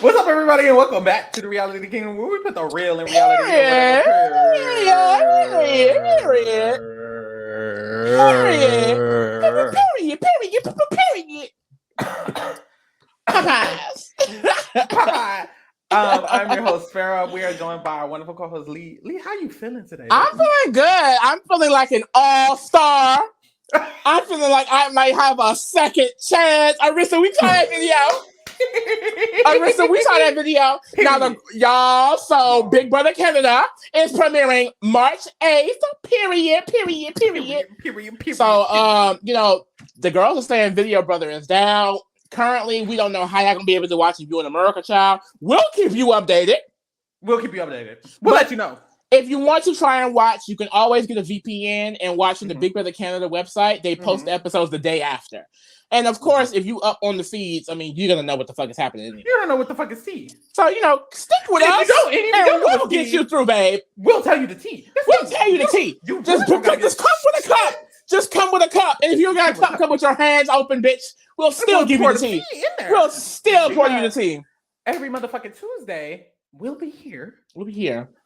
What's up, everybody, and welcome back to the Reality Kingdom, where we put the real in reality. Period. Popeyes. Popeye. I'm your host, Farrah. We are joined by our wonderful co-host, Lee. Lee, how you feeling today? I'm feeling good. I'm feeling like an all-star. I'm feeling like I might have a second chance. Arissa, we saw that video. Now, y'all, so Big Brother Canada is premiering March 8th. Period. So, the girls are saying Video Brother is down. Currently, we don't know how y'all gonna be able to watch if you're in America, child. We'll keep you updated. We'll let you know. If you want to try and watch, you can always get a VPN and watch on the Big Brother Canada website. They post the episodes the day after. And of course, if you up on the feeds, I mean, you're going to know what the fuck is happening. You don't know what the fuck is tea. So, stick with us. And we'll get you through, babe. We'll tell you the tea. We'll tell you the tea. Just come with a cup. Just come with a cup. And if you got a cup, come with your hands open, bitch. We'll still give you the tea. We'll still pour you the tea. Every motherfucking Tuesday, we'll be here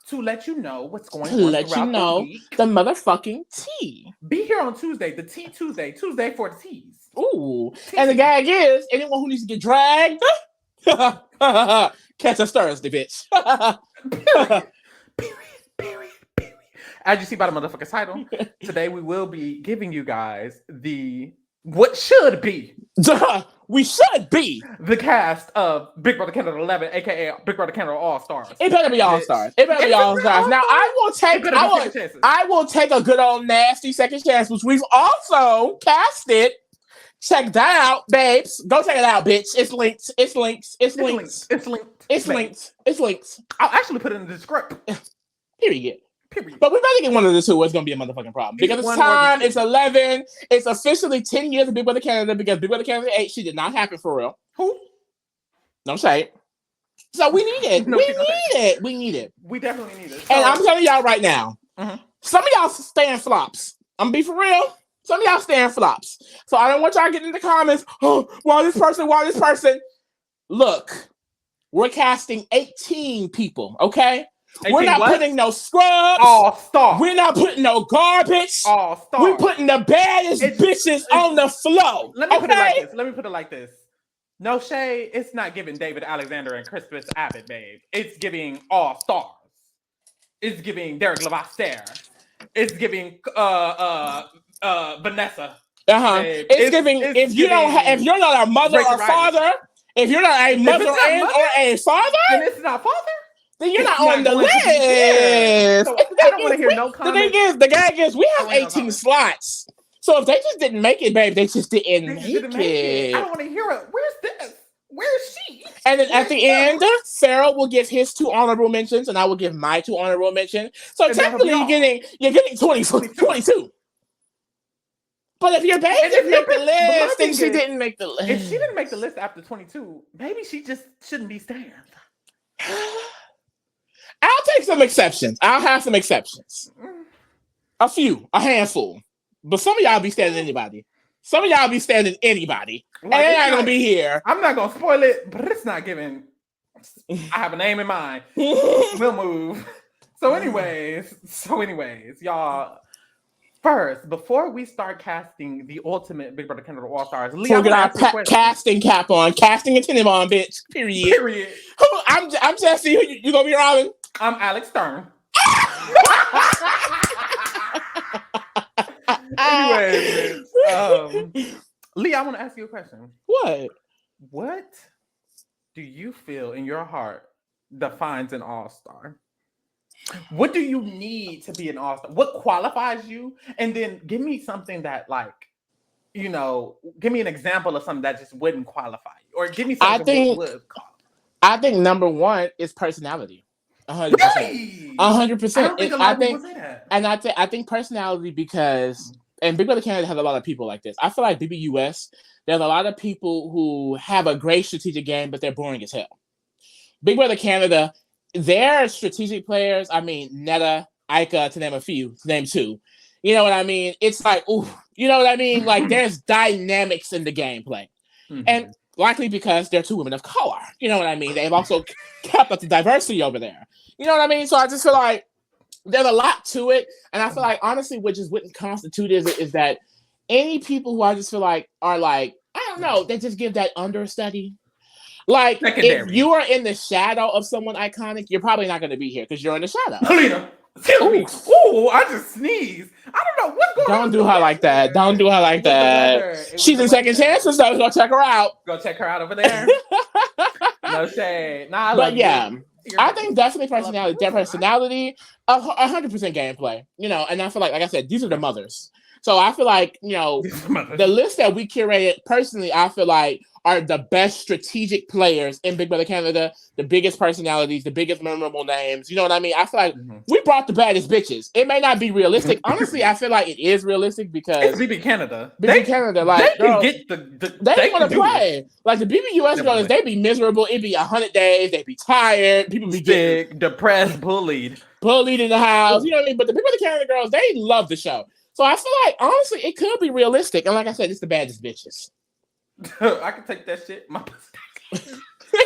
to let you know what's going on. To let you know the motherfucking tea. Be here on Tuesday, the Tea Tuesday for the teas. Ooh. And the gag is, anyone who needs to get dragged, catch us Thursday, bitch. Period. As you see by the motherfucking title, today we will be giving you guys what should be. We should be the cast of Big Brother Canada 11, aka Big Brother Canada All Stars. It better be All Stars. Now I will take a good old nasty second chance, which we've also casted. Check that out, babes. Go check it out, bitch. It's linked. I'll actually put it in the script. Period. But we better get one of the two. It's going to be a motherfucking problem. Because it's time. It's 11. It's officially 10 years of Big Brother Canada because Big Brother Canada 8, she did not happen for real. Who? No shade. So we need it. We need it. We definitely need it. So, and I'm telling y'all right now, some of y'all stand flops. I'm going to be for real. Some of y'all stand flops. So I don't want y'all getting in the comments, why this person? Look, we're casting 18 people, okay? We're not putting no scrubs. All stars. We're not putting no garbage. All stars. We're putting the baddest bitches on the floor. Let me put it like this. No shade. It's not giving David Alexander and Crispus Abbott, babe. It's giving all stars. It's giving Derek Levasseur. It's giving Vanessa. It's giving. If you're not a mother or father, if you're not a mother or a father, then it's not father. Then you're not on the list. So I don't want to hear no comments. The gag is, we have 18 slots. So if they just didn't make it, babe, they just didn't make it. I don't want to hear it. Where's this? Where's she? And then at the end, Farrah will give his 2 honorable mentions, and I will give my 2 honorable mentions. So technically, you're getting 22. But if your baby didn't make the list, then she didn't make the list. If she didn't make the list after 22, maybe she just shouldn't be staying. I'll take some exceptions. I'll have some exceptions. A handful. But some of y'all be standing anybody. And they're not going to be here. I'm not going to spoil it, but it's not giving. I have a name in mind. We'll move. So anyways, y'all. First, before we start casting the ultimate Big Brother Canada All Stars, Lee, we'll get our casting cap on, casting attendant on, bitch. Period. I'm Jesse. You gonna be Robin? I'm Alex Stern. Anyways, Lee, I want to ask you a question. What do you feel in your heart defines an all-star? What do you need to be an all-star? What qualifies you? And then give me something that, give me an example of something that just wouldn't qualify you. Or give me something that would qualify. I think number one is personality. 100%. Really? 100%. I don't think a lot of people say that. And I think personality because, and Big Brother Canada has a lot of people like this. I feel like BBUS, there's a lot of people who have a great strategic game, but they're boring as hell. Big Brother Canada, their strategic players, I mean, Netta, Ika, to name a few, to name 2. You know what I mean? It's like, ooh, you know what I mean? Like, there's dynamics in the gameplay. Mm-hmm. And Likely because they're two women of color. You know what I mean? They've also kept up the diversity over there. You know what I mean? So I just feel like there's a lot to it. And I feel like, honestly, what wouldn't constitute is that any people who I just feel like are like, I don't know, they just give that understudy. Like, secondary. If you are in the shadow of someone iconic, you're probably not going to be here because you're in the shadow. Helena, ooh, I just sneezed. I don't know what's going on. Don't do her like that. Don't do her like that. She's in second chances, so go check her out. Go check her out over there. No shade. Nah, but yeah. I think definitely personality, their personality, 100% gameplay, you know, and I feel like I said, these are the mothers. So I feel like, you know, the list that we curated, personally, I feel like are the best strategic players in Big Brother Canada, the biggest personalities, the biggest memorable names. You know what I mean? I feel like we brought the baddest bitches. It may not be realistic. Honestly, I feel like it is realistic because it's BB Canada. BB Canada, like, they girls, can get they want to play. It. Like the BBUS girls, they be miserable. It be 100 days. They be tired. People be sick, depressed, bullied in the house. You know what I mean? But the Big Brother Canada girls, they love the show. So I feel like, honestly, it could be realistic. And like I said, it's the baddest bitches. I can take that shit. I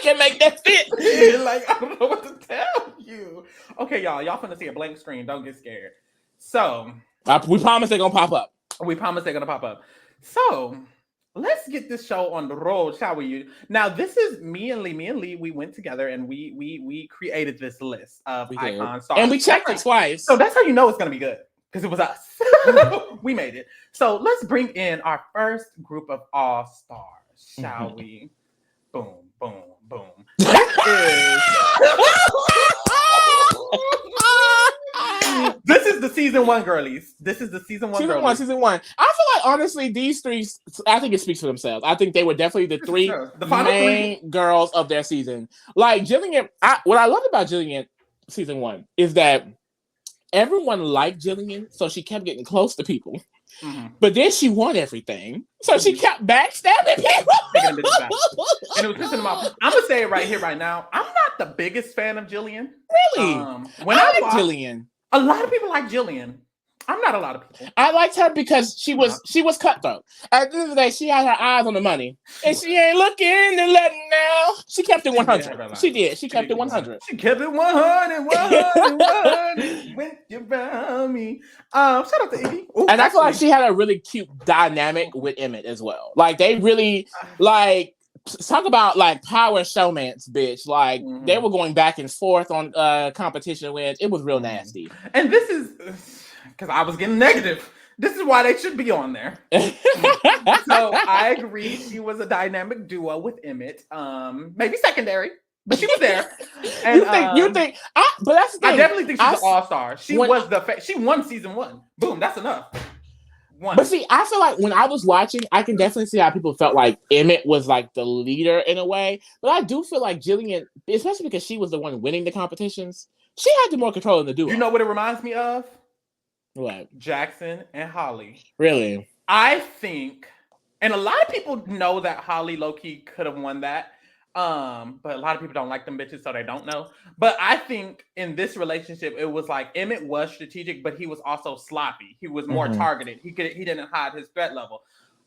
can make that fit. Like, I don't know what to tell you. Okay, y'all finna see a blank screen. Don't get scared. So we promise they're gonna pop up. We promise they're gonna pop up. So let's get this show on the road, shall we? Now, this is me and Lee. We went together and we created this list of icon stars. And we checked it twice. So that's how you know it's gonna be good. Because it was us. We made it. So let's bring in our first group of all-stars, shall we? Boom, boom, boom. This is the season one girlies. This is the season one girlies. Season one. I feel like, honestly, these three, I think it speaks for themselves. I think they were definitely the three main girls of their season. Like, Jillian, what I loved about Jillian season one is that everyone liked Jillian, so she kept getting close to people. But then she won everything, so she kept backstabbing people. And it was pissing them off. I'm gonna say it right here, right now. I'm not the biggest fan of Jillian. Really? When I like Jillian, a lot of people like Jillian. I'm not a lot of people. I liked her because she was cutthroat. At the end of the day, she had her eyes on the money, and she ain't looking and letting now. She kept it 100. She did. She kept it 100. She kept it 100, 100. Went around me. Shout out to Iggy. Ooh, and I feel like she had a really cute dynamic with Emmett as well. Like they really talk about like power showmance, bitch. Like they were going back and forth on competition wins. It was real nasty. And this is because I was getting negative. This is why they should be on there. So I agree. She was a dynamic duo with Emmett. Maybe secondary, but she was there. And, you think? But that's the thing. I definitely think she's an all-star. She won season one. Boom, that's enough. But see, I feel like when I was watching, I can definitely see how people felt like Emmett was like the leader in a way. But I do feel like Jillian, especially because she was the one winning the competitions, she had the more control in the duo. You know what it reminds me of? What? Jackson and Holly. Really? I think, and a lot of people know that Holly low-key could have won that. But a lot of people don't like them bitches, so they don't know. But I think in this relationship, it was like Emmett was strategic, but he was also sloppy. He was more targeted. He didn't hide his threat level.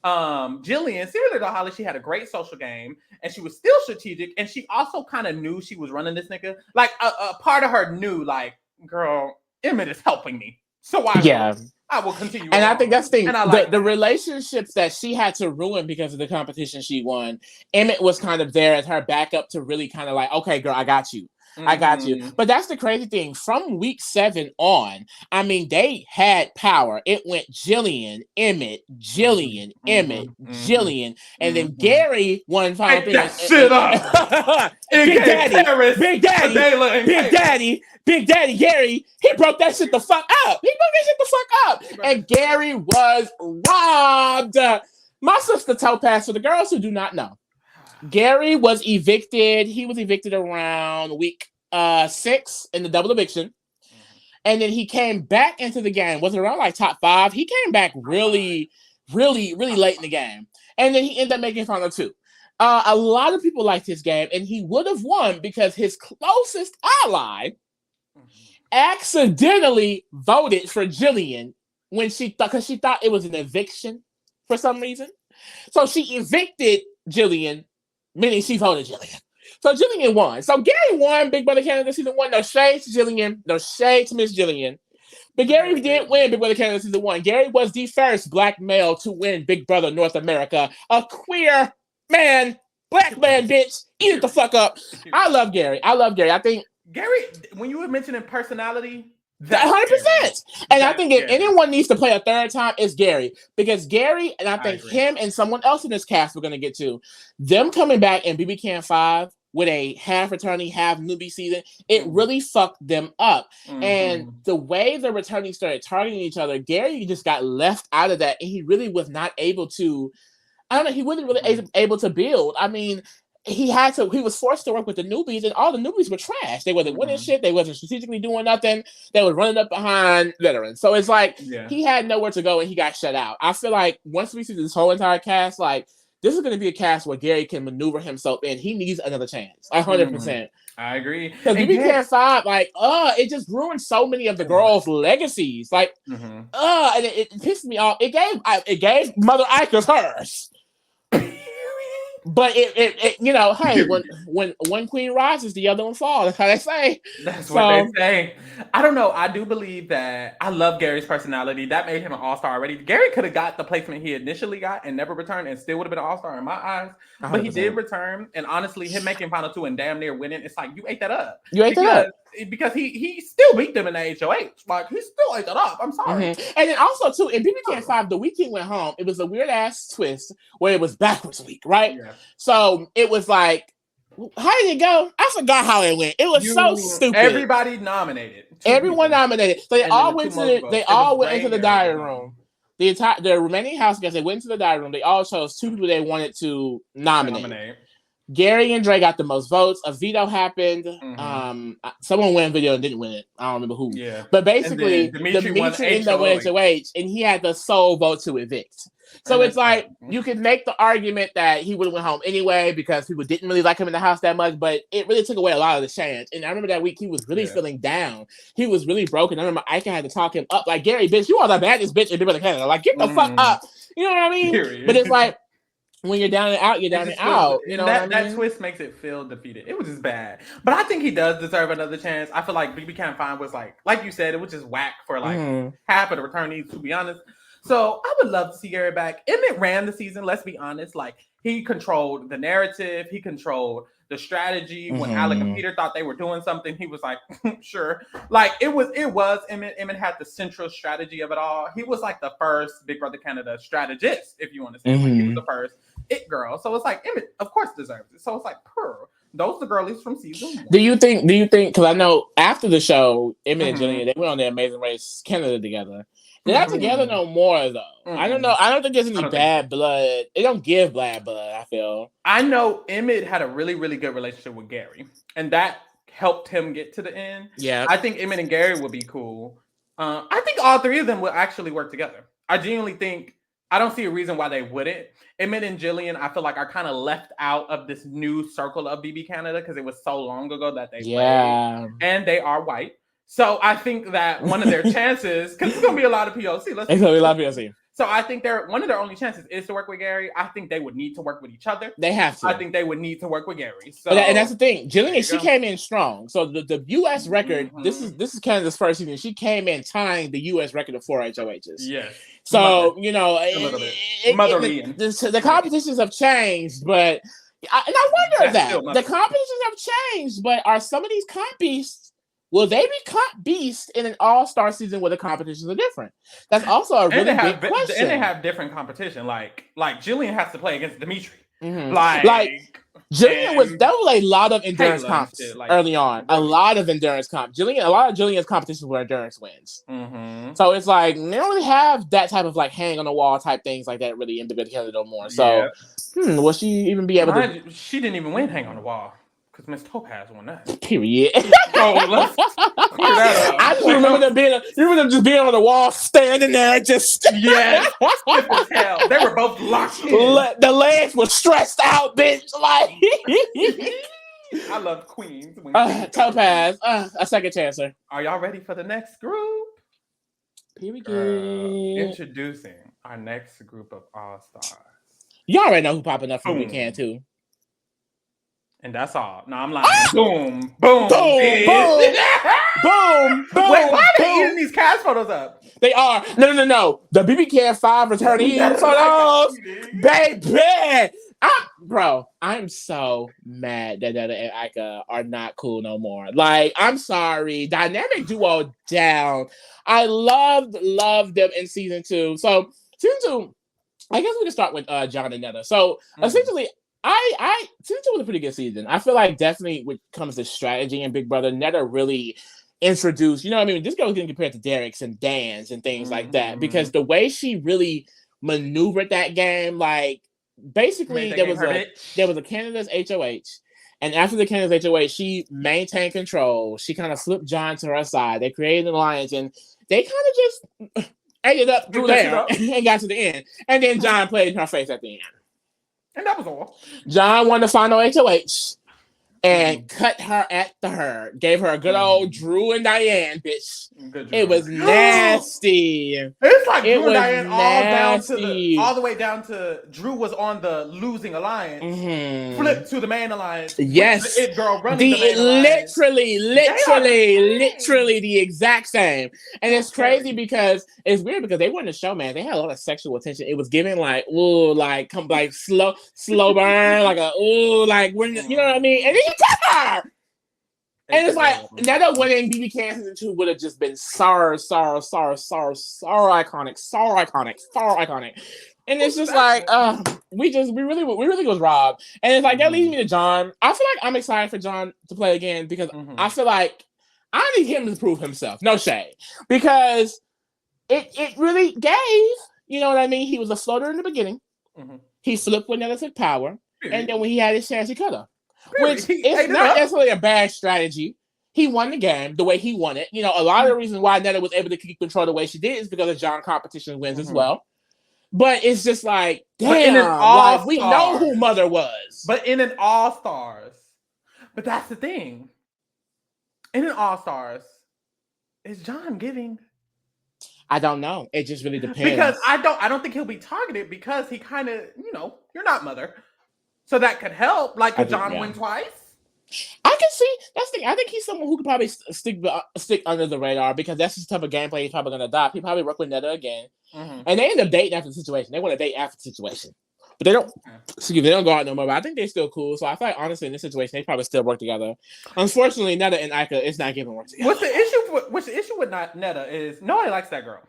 Jillian, similar to Holly, she had a great social game, and she was still strategic, and she also kind of knew she was running this nigga. Like a part of her knew, like, girl, Emmett is helping me. So I will continue. And I think that's the thing. The relationships that she had to ruin because of the competition she won, Emmett was kind of there as her backup to really kind of like, okay, girl, I got you. I got you. But that's the crazy thing. From week 7 on, I mean, they had power. It went Jillian, Emmett, Jillian, Emmett, Jillian, and then Gary won final thing. That shit up. Big Daddy, Gary, he broke that shit the fuck up. And Gary was robbed. My sister Topaz, for the girls who do not know, Gary was evicted. He was evicted around week 6 in the double eviction. And then he came back into the game. Was it around like top 5? He came back really late in the game. And then he ended up making final 2. A lot of people liked his game, and he would have won because his closest ally accidentally voted for Jillian because she thought it was an eviction for some reason. So she evicted Jillian meaning she voted Jillian. So Jillian won. So Gary won Big Brother Canada season 1. No shade to Jillian. No shade to Miss Jillian. But Gary did win Big Brother Canada season 1. Gary was the first black male to win Big Brother North America. A queer man, black man, bitch. Eat it the fuck up. I love Gary. I think Gary, when you were mentioning personality, 100%. And I think if anyone needs to play a third time, it's Gary. Because Gary, and I think him and someone else in this cast we're going to get to, them coming back in BB Can 5 with a half returning, half newbie season, it really fucked them up. And the way the returning started targeting each other, Gary just got left out of that. And he really was not able to, he wasn't really able to build. I mean, he was forced to work with the newbies, and all the newbies were trash. They wasn't winning shit. They wasn't strategically doing nothing. They was running up behind veterans. So it's like he had nowhere to go and he got shut out. I feel like once we see this whole entire cast, like this is going to be a cast where Gary can maneuver himself in. He needs another chance. 100%. I agree. Because BB Can 5, like, it just ruined so many of the girls' legacies. Like, and it pissed me off. It gave Mother Ika's hers. But it you know, hey, when one queen rises, the other one falls. That's how they say. That's what they say. I don't know. I do believe that I love Gary's personality. That made him an all-star already. Gary could have got the placement he initially got and never returned and still would have been an all-star in my eyes. 100%. But he did return. And honestly, him making final 2 and damn near winning, it's like you ate that up. Because he still beat them in the HOH. Like, he still ate that up. I'm sorry. And then also, too, in BB Can 5, the week he went home, it was a weird-ass twist where it was backwards week, right? Yeah. So it was like, how did it go? I forgot how it went. It was so stupid. Everybody nominated. Everyone nominated. So they all went into the diary room. The remaining house guests, they went into the diary room. They all chose 2 people they wanted to nominate. Gary and Dre got the most votes. A veto happened. Someone won a video and didn't win it. I don't remember who. Yeah. But basically, Dimitri ended up with HOH, and he had the sole vote to evict. So it's like, you could make the argument that he would have went home anyway because people didn't really like him in the house that much, but it really took away a lot of the chance. And I remember that week he was really feeling down. He was really broken. I remember Ika had to talk him up like, Gary, bitch, you are the baddest bitch in Big Brother Canada. Like, get the fuck up. You know what I mean? Period. But it's like, when you're down and out, you're down and out. You know that twist makes it feel defeated. It was just bad. But I think he does deserve another chance. I feel like BB Can 5 was like you said, it was just whack for like half of the returnees, to be honest. So I would love to see Gary back. Emmett ran the season, let's be honest. Like, he controlled the narrative. He controlled the strategy. When Alec and Peter thought they were doing something, he was like, sure. Like, it was Emmett. Emmett had the central strategy of it all. He was like the first Big Brother Canada strategist, if you want to say. Like, he was the first it girl. So it's like, Emmett, of course, deserves it. So it's like, those are the girlies from season 1. Do you think, because I know after the show, Emmett and Jillian, they went on the Amazing Race Canada together. They're not together no more, though. I don't know. I don't think there's any bad blood. It don't give bad blood, I feel. I know Emmett had a really, really good relationship with Gary, and that helped him get to the end. Yeah. I think Emmett and Gary would be cool. I think all 3 of them will actually work together. I genuinely think, I don't see a reason why they wouldn't. Emmett and Jillian, I feel like, are kind of left out of this new circle of BB Canada because it was so long ago that they played. And they are white. So I think that one of their chances, because it's going to be a lot of POC. It's going to be a lot of POC. So I think one of their only chances is to work with Gary. I think they would need to work with each other. They have to. I think they would need to work with Gary. So, and that's the thing. Jillian, she came in strong. So the U.S. record, this is Canada's first season. She came in tying the U.S. record of 4 HOHs. Yes. So, you know, the competitions have changed, but I wonder that. The competitions have changed, but are some of these comp beasts, will they be comp beasts in an all-star season where the competitions are different? That's also a really big question. And they have different competition. Like Jillian has to play against Dimitri. Like Jillian that was a lot of endurance comps early on. A lot of endurance comp. A lot of Jillian's competitions were endurance wins. So it's like they don't really have that type of like hang on the wall type things like that really in Big Brother Canada no more. So will she even be able to? She didn't even win hang on the wall. Because Miss Topaz won that. Period. So let's clear that up. I just remember them just being on the wall, standing there, just yes, as hell. They were both locked in. The legs were stressed out, bitch. Like I love queens. Topaz, a second chancer. Are y'all ready for the next group? Period. Introducing our next group of all-stars. You already know who popping up from We Can too. And that's all. No, I'm lying. Boom, boom, boom, boom, boom, boom. Wait, why are they boom. eating these cast photos up? They are. No. The BB Can 5 returning photos. Baby. I'm so mad that Netta and Ika are not cool no more. Like, I'm sorry. Dynamic duo down. I loved them in season 2. So, season 2, I guess we can start with John and Netta. So, essentially, season 2 was a pretty good season. I feel like definitely when it comes to strategy and Big Brother, Netta really introduced, you know what I mean? This girl was getting compared to Derek's and Dan's and things like that because the way she really maneuvered that game, like basically there was a Canada's HOH, and after the Canada's HOH, she maintained control. She kind of flipped John to her side. They created an alliance, and they kind of just ended up through there and got to the end. And then John played in her face at the end. And that was all. John won the final HOH. And cut her at the herd. Gave her a good old Drew and Diane, bitch. It was nasty. It's like Drew and Diane all the way down to Drew was on the losing alliance, flipped to the main alliance. Yes, the it girl running the main alliance. Literally the exact same. And it's crazy because it's weird because they weren't a show, man. They had a lot of sexual attention. It was giving like slow burn, like a like when you know what I mean. And then her. And it's like Netta winning BB Can season 2 would have just been so iconic. And it's just like we really was robbed. And it's like that leads me to John. I feel like I'm excited for John to play again because I feel like I need him to prove himself. No shade. Because it really gave, you know what I mean? He was a floater in the beginning. He flipped when Netta took power. And then when he had his chance, he cut her. Which is not necessarily a bad strategy. He won the game the way he won it. You know, a lot of the reasons why Netta was able to keep control the way she did is because of John competition wins as well. But it's just like, damn, like, we know who Mother was. But in an All-Stars, but that's the thing. In an All-Stars, is John giving? I don't know. It just really depends. Because I don't think he'll be targeted because he kind of, you know, you're not Mother. So that could help. Like, could John win twice? I can see. That's the thing. I think he's someone who could probably stick under the radar because that's the type of gameplay he's probably going to adopt. He probably work with Netta again. And they end up dating after the situation. They want to date after the situation. But they don't, they don't go out no more. But I think they're still cool. So I feel like, honestly, in this situation, they probably still work together. Unfortunately, Netta and Ika, it's not giving work together. What's the issue with Netta is nobody likes that girl.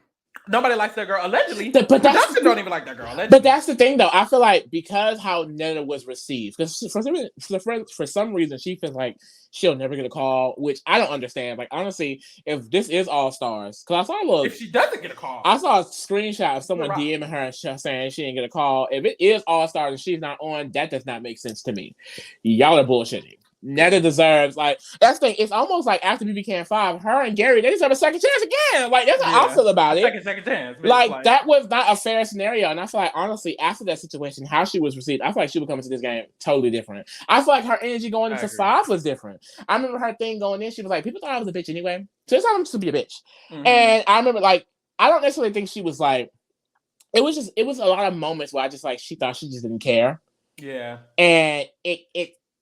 Nobody likes that girl, allegedly. But Dustin don't even like that girl, allegedly. But that's the thing, though. I feel like because how Netta was received, because for some reason she feels like she'll never get a call, which I don't understand. Like, honestly, if this is All-Stars, because I saw if she doesn't get a call, I saw a screenshot of someone DMing her and saying she didn't get a call. If it is All-Stars and she's not on, that does not make sense to me. Y'all are bullshitting. Netta deserves, like, that's the thing. It's almost like after BB Can 5, her and Gary, they deserve a second chance again. Like, that's how I feel about it. Second chance. Like, that was not a fair scenario. And I feel like, honestly, after that situation, how she was received, I feel like she would come into this game totally different. I feel like her energy going into 5 was different. I remember her thing going in, she was like, people thought I was a bitch anyway. So it's time to be a bitch. And I remember, like, I don't necessarily think she was like, it was a lot of moments where I just, like, she thought she just didn't care. Yeah. And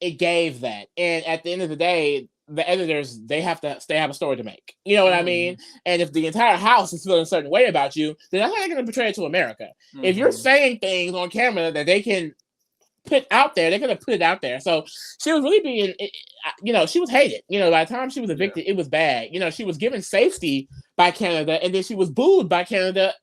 it gave that. And at the end of the day, the editors, they have a story to make. You know what I mean? And if the entire house is feeling a certain way about you, then that's how they're going to portray it to America. If you're saying things on camera that they can put out there, they're going to put it out there. So she was really being, you know, she was hated. You know, by the time she was evicted, it was bad. You know, she was given safety by Canada, and then she was booed by Canada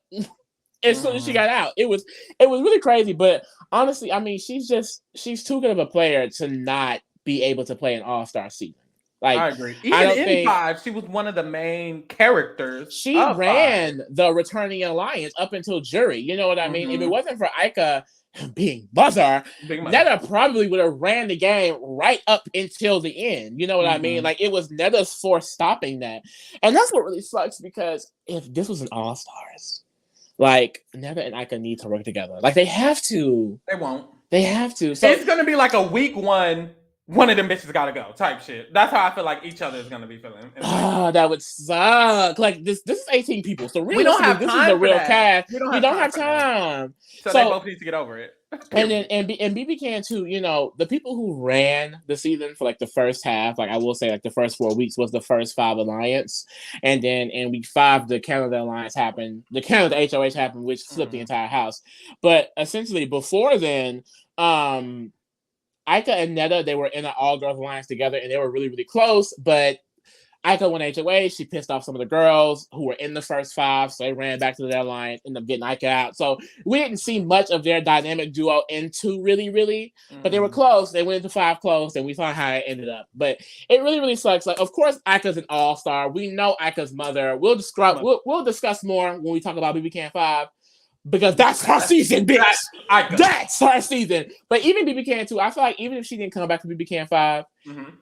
as soon as she got out. It was really crazy. But honestly, I mean, she's too good of a player to not be able to play an All-Star season. Like, I agree. Even in 5, she was one of the main characters. She ran the returning alliance up until jury. You know what I mean? If it wasn't for Ika being Mother, Netta probably would have ran the game right up until the end. You know what I mean? Like, it was Netta's force stopping that. And that's what really sucks, because if this was an All-Stars, like, Netta and Ika need to work together. Like, they have to. They won't. They have to. So it's going to be like a week one of them bitches got to go type shit. That's how I feel like each other is going to be feeling. That would suck. Like, this is 18 people. So really, we don't have this time is the real that. cast. We don't have time. So they both need to get over it. And then and BB Can too, you know, the people who ran the season for like the first half, like I will say like the first 4 weeks was the first 5 alliance. And then in week 5, the Canada alliance happened, the Canada HOH happened, which flipped the entire house. But essentially before then, Ika and Netta, they were in an all-girls alliance together and they were really, really close, but Ika won HOH. She pissed off some of the girls who were in the first 5, so they ran back to their line, ended up getting Ika out. So we didn't see much of their dynamic duo into really, but they were close. They went into 5 close, and we saw how it ended up. But it really, really sucks. Like, of course, Ika's an all-star. We know Ika's mother. We'll discuss more when we talk about BB Can 5. Because that's her season, bitch. That's her season. But even BB Can 2, I feel like even if she didn't come back to BB Can 5,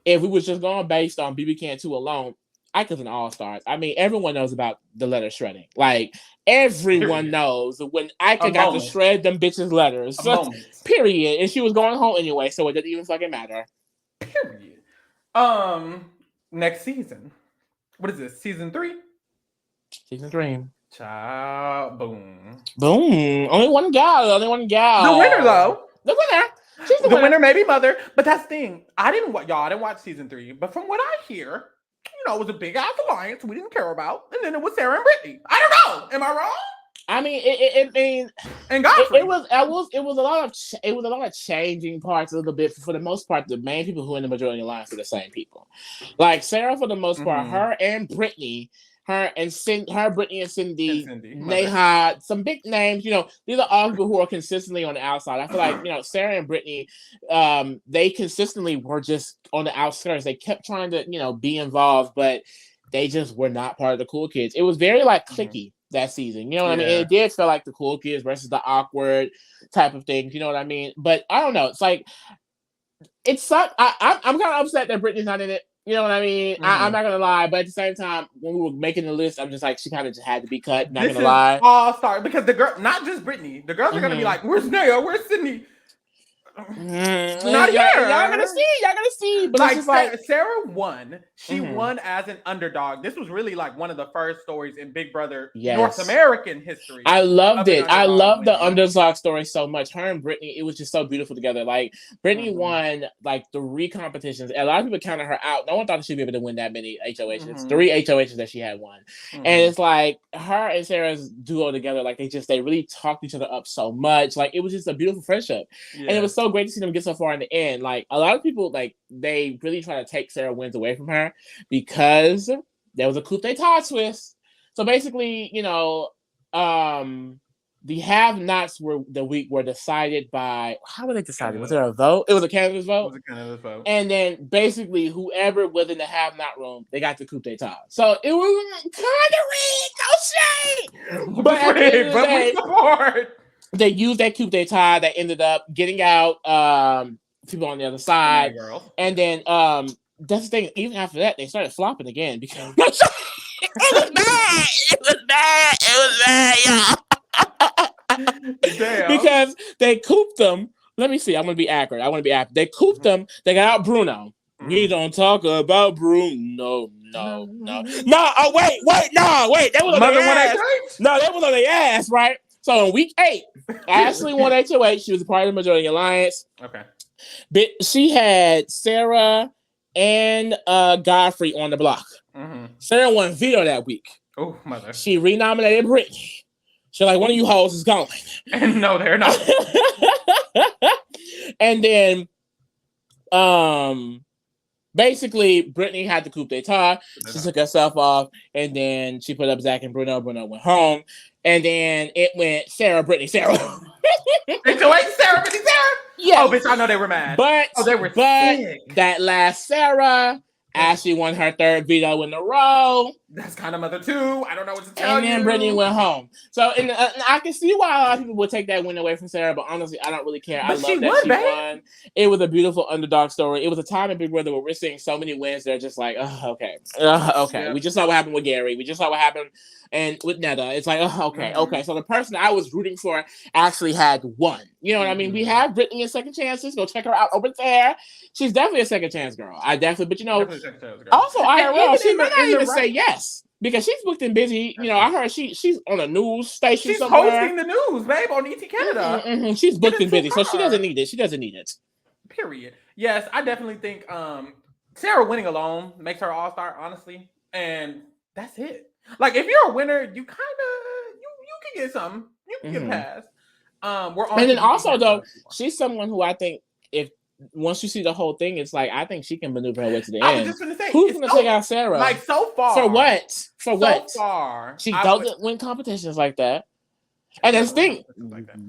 if we was just going based on BB Can 2 alone, Ika's an all-star. I mean, everyone knows about the letter shredding. Like, everyone knows when Ika got to shred them bitches' letters. Period. And she was going home anyway, so it didn't even fucking matter. Period. Next season. What is this? Season 3? Season 3. Child, boom. Only one gal. The winner, though. The winner. She's the winner, maybe mother. But that's the thing. I didn't watch season 3. But from what I hear, you know, it was a big ass alliance we didn't care about, and then it was Sarah and Brittany. I don't know. Am I wrong? I mean, it was a lot of changing parts a little bit. For the most part, the main people who were in the majority alliance were the same people. Like Sarah, for the most part, her and Brittany. Brittany and Cindy, Neha, some big names. You know, these are all people who are consistently on the outside. I feel like, you know, Sarah and Brittany, they consistently were just on the outskirts. They kept trying to, you know, be involved, but they just were not part of the cool kids. It was very like cliquey that season. You know what I mean? It did feel like the cool kids versus the awkward type of things. You know what I mean? But I don't know. It's like it sucked. I'm kind of upset that Brittany's not in it. You know what I mean? I'm not gonna lie, but at the same time, when we were making the list, I'm just like, she kind of just had to be cut. Not gonna lie. All-star because the girl, not just Brittany, the girls are gonna be like, "Where's Naya? Where's Sydney?" Not here. Y'all gonna see. But like Sarah won. She won as an underdog. This was really like one of the first stories in Big Brother North American history. I loved it. I loved the underdog story so much. Her and Brittany, it was just so beautiful together. Like Brittany won like 3 competitions. A lot of people counted her out. No one thought she'd be able to win that many HOHs. 3 HOHs that she had won. And it's like her and Sarah's duo together, like they really talked each other up so much. Like it was just a beautiful friendship. And it was so great to see them get so far in the end. Like a lot of people, like they really try to take Sarah wins away from her because there was a coup d'etat twist. So basically, you know, the have-nots were decided by, how were they decided? Was there a vote? It was a candidate's vote. And then basically whoever was in the have-not room, they got the coup d'etat. So it was kind of rigged, no shade. But at the end of the day, we support. They used that coup d'etat that ended up getting out people on the other side. And then that's the thing, even after that, they started flopping again because it was bad, y'all. Because they cooped them. Let me see, I'm gonna be accurate. They cooped them, they got out Bruno. We don't talk about Bruno. No. Oh, wait. That was on their ass. No, that was on their ass, right? So in week 8, Ashley won HOH. She was a part of the majority alliance. Okay. But she had Sarah and Godfrey on the block. Sarah won veto that week. Oh, mother. She renominated Brittany. She's like, one of you hoes is going. And no, they're not. And then basically, Brittany had the coup d'etat. She took herself off, and then she put up Zach and Bruno. Bruno went home. And then it went Sarah, Brittany, Sarah. Sarah, Brittany, Sarah? Yeah. Oh, bitch, I know they were mad. But sick. That last Sarah, Ashley won her 3rd veto in a row. That's kind of mother too. I don't know what to tell you. And then Brittany went home. So I can see why a lot of people would take that win away from Sarah, but honestly, I don't really care. I love that she won. It was a beautiful underdog story. It was a time in Big Brother where we're seeing so many wins. They're just like, okay. Yeah. We just saw what happened with Gary. We just saw what happened and with Netta. It's like, okay. So the person I was rooting for actually had won. You know what I mean? We have Brittany in second chances. Go check her out over there. She's definitely a second chance girl. But you know, also IRL, she may not even say yes. because she's booked and busy. You know, I heard she's on a news station. She's somewhere. hosting the news, babe, on ET Canada. She's booked and busy, so she doesn't need it. She doesn't need it. Period. Yes, I definitely think Sarah winning alone makes her all-star, honestly, and that's it. Like, if you're a winner, you kind of you can get something. You can get past. We're on. And then also though, she's someone who I think if once you see the whole thing, it's like I think she can maneuver her way to the end. I was just gonna say, who's gonna take out Sarah? Like so far. For what? For what? So far, she doesn't win competitions like that. And that's the thing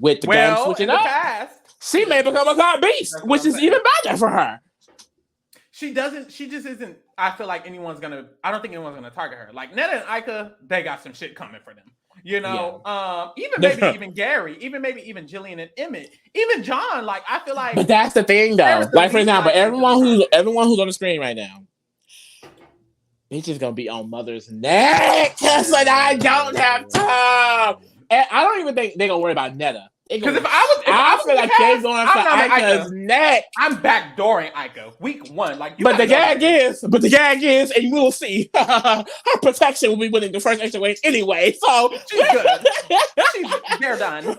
with the game switching up. She may become a god beast, which is even better for her. She doesn't. She just isn't. I feel like I don't think anyone's gonna target her. Like Netta and Ika, they got some shit coming for them. You know, even Gary, even Jillian and Emmett, even John. Like I feel like. But that's the thing, though. Like for example, everyone who's on the screen right now, bitch is gonna be on Mother's neck. Cause like I don't have time. And I don't even think they're gonna worry about Netta. Because if I feel like they're going for Ika's neck. I'm backdooring Ika week 1. Like, but the gag is, and you will see, her protection will be winning the first HOH anyway. So she's good. They're done.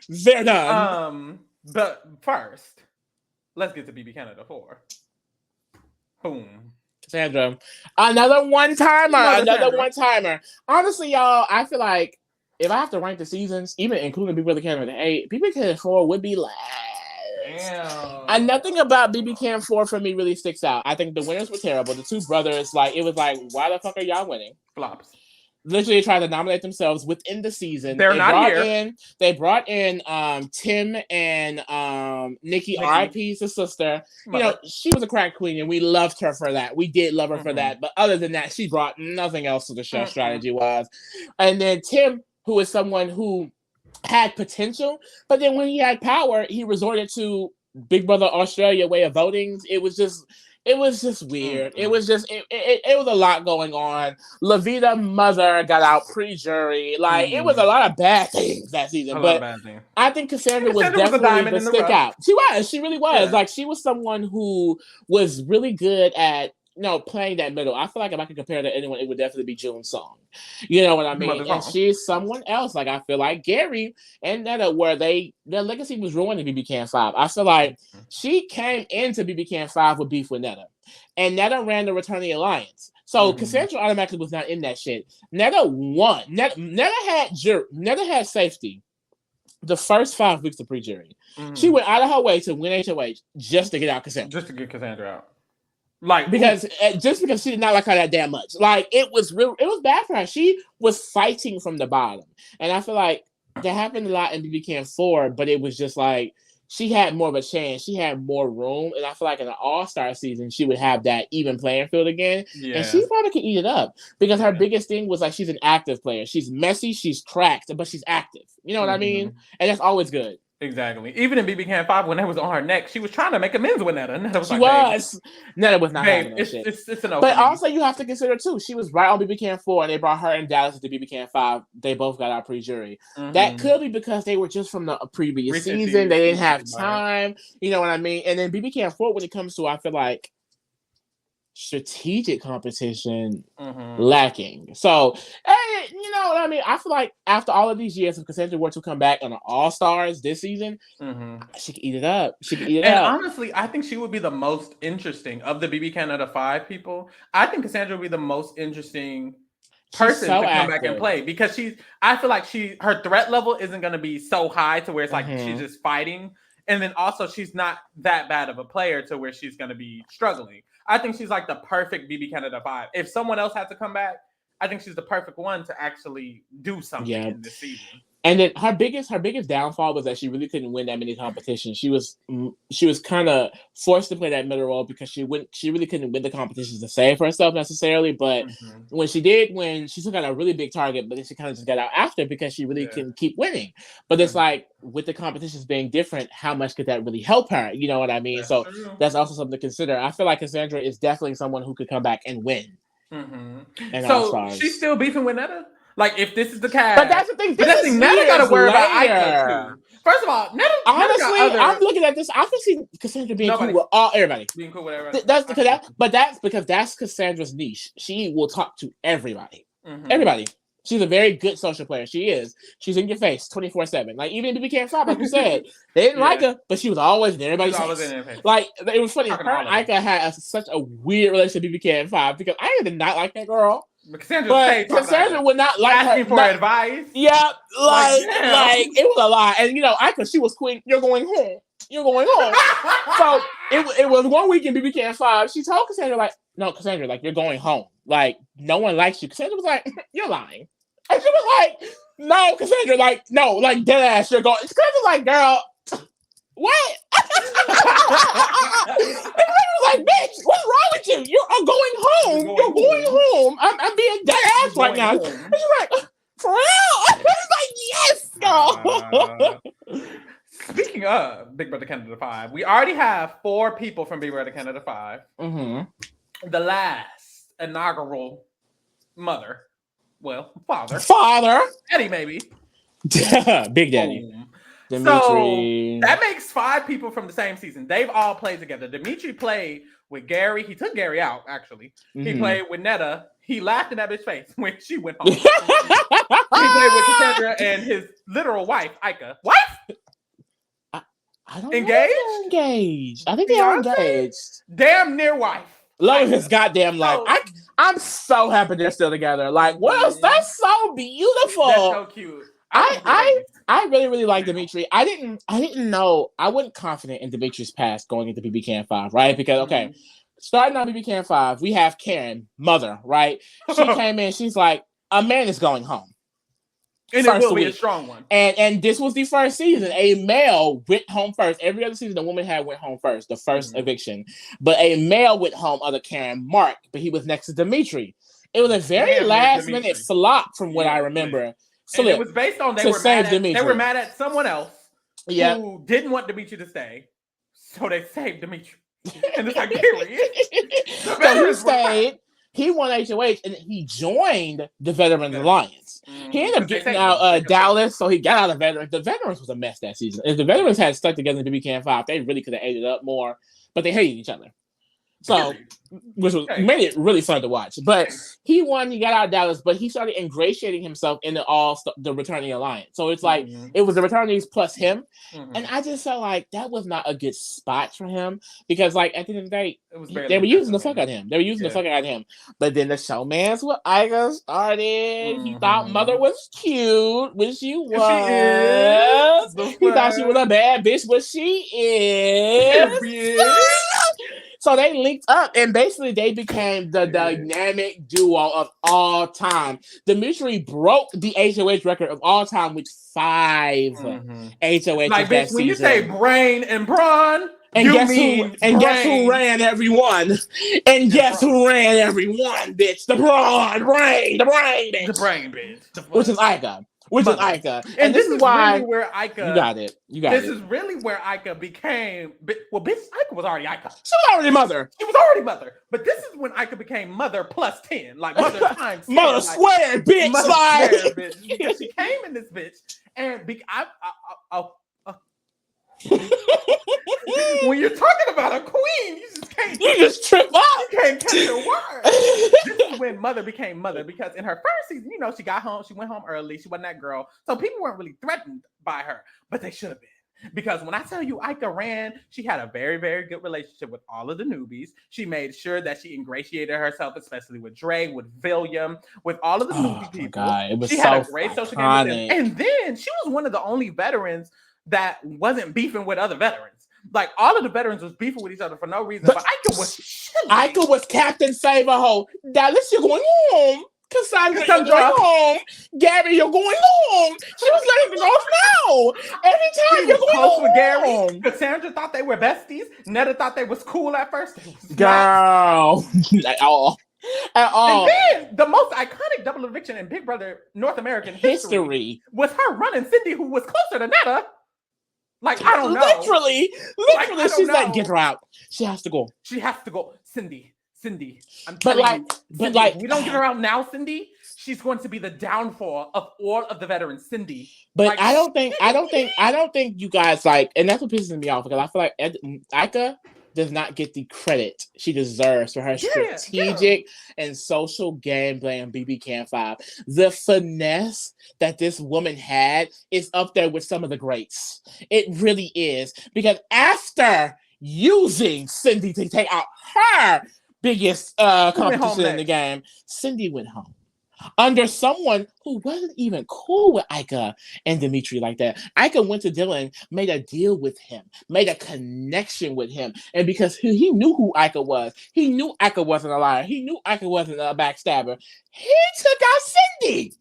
They're done. But first, let's get to BB Canada 4. Boom. Cassandra, another one-timer. Honestly, y'all, I feel like. If I have to rank the seasons, even including BB Brother Canada 8, BB Can 4 would be last. Damn. And nothing about BB Can 4 for me really sticks out. I think the winners were terrible. The two brothers, it was like, why the fuck are y'all winning? Flops. Literally tried to nominate themselves within the season. They brought in Tim and Nikki. R.I.P.'s the sister. You know, she was a crack queen, and we loved her for that. We did love her for that. But other than that, she brought nothing else to the show strategy-wise. And then Tim, who is someone who had potential, but then when he had power, he resorted to Big Brother Australia way of voting. It was just weird. It was just it was a lot going on. Lavita mother got out pre-jury. It was a lot of bad things that season. But I think Cassandra was definitely the stick out. She really was. Yeah. She was someone who was really good at playing that middle. I feel like if I could compare to anyone, it would definitely be June's song. You know what I mean? And she's someone else. I feel like Gary and Netta, where their legacy was ruined in BB Can 5. I feel like she came into BB Can 5 with beef with Netta. And Netta ran the Returning Alliance. So Cassandra automatically was not in that shit. Netta won. Netta had safety the first 5 weeks of pre-jury. She went out of her way to win HOH just to get out Cassandra. Just to get Cassandra out. Because she did not like her that damn much. It was bad for her. She was fighting from the bottom. And I feel like that happened a lot in BB Can 4, but it was just she had more of a chance. She had more room. And I feel like in an all-star season, she would have that even playing field again. Yeah. And she probably could eat it up. Because her biggest thing was she's an active player. She's messy, she's cracked, but she's active. You know what I mean? And that's always good. Exactly. Even in BB Can 5, when it was on her neck, she was trying to make amends with Netta. Netta was Netta was not having that shit. It's an opening. But also, you have to consider, too, she was right on BB Can 4, and they brought her and Dallas to BB Can 5. They both got out pre-jury. That could be because they were just from the previous season. They didn't have time. You know what I mean? And then BB Can 4, when it comes to, I feel like, strategic competition lacking. So, you know what I mean? I feel like after all of these years, if Cassandra were to come back on an All-Stars this season, she could eat it up. And honestly, I think she would be the most interesting of the BB Canada 5 people. I think Cassandra would be the most interesting person to come back and play because I feel like her threat level isn't going to be so high to where it's she's just fighting. And then also she's not that bad of a player to where she's going to be struggling. I think she's the perfect BB Canada 5. If someone else had to come back, I think she's the perfect one to actually do something in this season. And then her biggest downfall was that she really couldn't win that many competitions. She was kind of forced to play that middle role because she really couldn't win the competitions to save herself necessarily. But when she did win, she took out a really big target, but then she kind of just got out after because she really couldn't keep winning. But it's with the competitions being different, how much could that really help her? You know what I mean? So that's also something to consider. I feel like Cassandra is definitely someone who could come back and win. So she's still beefing with Netta? If this is the cast. But that's the thing. Netta got to worry about Ika too. First of all, honestly, I'm looking at this. I can see Cassandra being cool with everybody. Being cool with everybody. That's because that's Cassandra's niche. She will talk to everybody. Mm-hmm. Everybody. She's a very good social player. She is. She's in your face 24/7. Like even if BB can't stop, like you said, they didn't like her, but she was always in everybody's face. Like it was funny. Her and Ika had such a weird relationship with BB Cat 5 because I did not like that girl. Cassandra would not like asking for advice. Yeah, like it was a lot. And Ika, she was queen. You're going home. You're going home. So it was one week in BB Cat 5. She told Cassandra no, Cassandra, you're going home. Like no one likes you. Cassandra was like, you're lying. And she was like, no, Cassandra, no, dead ass, you're going. Cassandra's like, girl, what? And was like, bitch, what's wrong with you? You're going home. You're going home. I'm being dead ass right now. And she's like, for real? I was like, yes, girl. Speaking of Big Brother Canada 5, we already have 4 people from Big Brother Canada 5. Mm-hmm. The last inaugural mother. Well, father. Daddy, maybe. Big Daddy. Boom. Dimitri. So that makes 5 people from the same season. They've all played together. Dimitri played with Gary. He took Gary out, actually. Mm-hmm. He played with Netta. He laughed in that bitch's face when she went home. He played with Cassandra and his literal wife, Ika. Wife? I don't know. Engaged. I think they are engaged. Damn near wife. Love his goddamn life. I'm so happy they're still together. What else? That's so beautiful. That's so cute. I really, really like Dimitri. I didn't know. I wasn't confident in Dimitri's past going into BB Can 5, right? Because starting on BB Can 5, we have Karen, mother, right? She came in. She's like, a man is going home. And it will be a strong one. And this was the first season. A male went home first. Every other season, the woman went home first, the first eviction. But a male went home, other Karen, Mark, but he was next to Dimitri. It was a very last-minute flop from what I remember. And it was based on they were mad at someone else who didn't want Dimitri to stay. So they saved Dimitri. And it's like, period. So he stayed. He won HOH and he joined the Veterans Alliance. Mm-hmm. He ended up getting out Dallas, so he got out of Veterans. The Veterans was a mess that season. If the Veterans had stuck together in BB Can 5, they really could have ate it up more, but they hated each other. So, which made it really fun to watch. But he won, he got out of Dallas, but he started ingratiating himself into the returning alliance. So it's like, it was the returnees plus him. Mm-hmm. And I just felt like that was not a good spot for him because, at the end of the day, they were using the fuck out of him. But then the showmans with Ika started. Mm-hmm. He thought Mother was cute, which she was. He thought she was a bad bitch, but she is. So they linked up, and basically they became the dynamic duo of all time. Dimitri broke the HOH record of all time with 5 HOHs that season. When you say brain and brawn, guess who ran everyone? And guess who ran everyone, bitch? The brawn, brain, the brain, bitch. The brain, bitch. Which is Ika. And this is why really where Ika. You got it. This is really where Ika became. Well, bitch, Ika was already Ika. She was already mother. But this is when Ika became mother plus 10, mother times 10, mother squared, bitch. Mother squared, bitch. Because she came in this bitch, and when you're talking about a queen, you just can't. You just trip up. You can't catch a word. This is when mother became mother because in her first season, she got home. She went home early. She wasn't that girl, so people weren't really threatened by her, but they should have been. Because when I tell you Ika ran, she had a very, very good relationship with all of the newbies. She made sure that she ingratiated herself, especially with Dre, with William, with all of the newbie people. God, it was she had a great social game with them. And then she was one of the only veterans that wasn't beefing with other veterans. All of the veterans was beefing with each other for no reason. But Ika was chilling. Ika was Captain Save-A-Ho. Dallas, you're going home. Cassandra, you're going home. Gary, you're going home. She was letting the girls know. Every time you're going home. With Gary. Cassandra thought they were besties. Netta thought they was cool at first. Girl. At all. And then the most iconic double eviction in Big Brother North American history was her running Cindy, who was closer to Netta. I don't know. Literally, she's like, get her out. She has to go. She has to go. Cindy, Cindy. I'm telling you, Cindy, like, if we don't get her out now, Cindy, she's going to be the downfall of all of the veterans. Cindy. But like, I don't think you guys like, and that's what pisses me off because I feel like Ika does not get the credit she deserves for her strategic and social gameplay on BB Can 5. The finesse that this woman had is up there with some of the greats. It really is. Because after using Cindy to take out her biggest competition in the game, Cindy went home. Under someone who wasn't even cool with Ika and Dimitri like that. Ika went to Dylan, made a deal with him, made a connection with him. And because he knew who Ika was, he knew Ika wasn't a liar. He knew Ika wasn't a backstabber. He took out Cindy.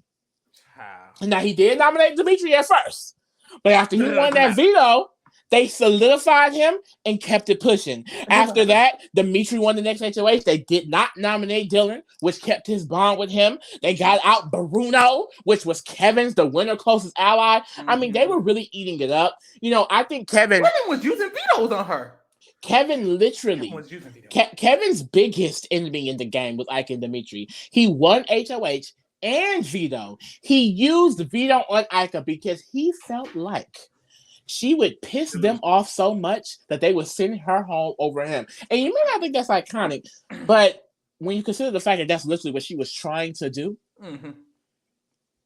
Wow. Now, he did nominate Dimitri at first. But after he won that veto, they solidified him and kept it pushing. After that, Dimitri won the next HOH. They did not nominate Dylan, which kept his bond with him. They got out Bruno, which was Kevin's, the winner closest ally. I mean, they were really eating it up. You know, I think Kevin was using vetoes on her. Kevin literally, Kevin's biggest enemy in the game was Ike and Dimitri. He won HOH and veto. He used veto on Ika because he felt like she would piss them off so much that they would send her home over him. And you may not think that's iconic, but when you consider the fact that that's literally what she was trying to do, and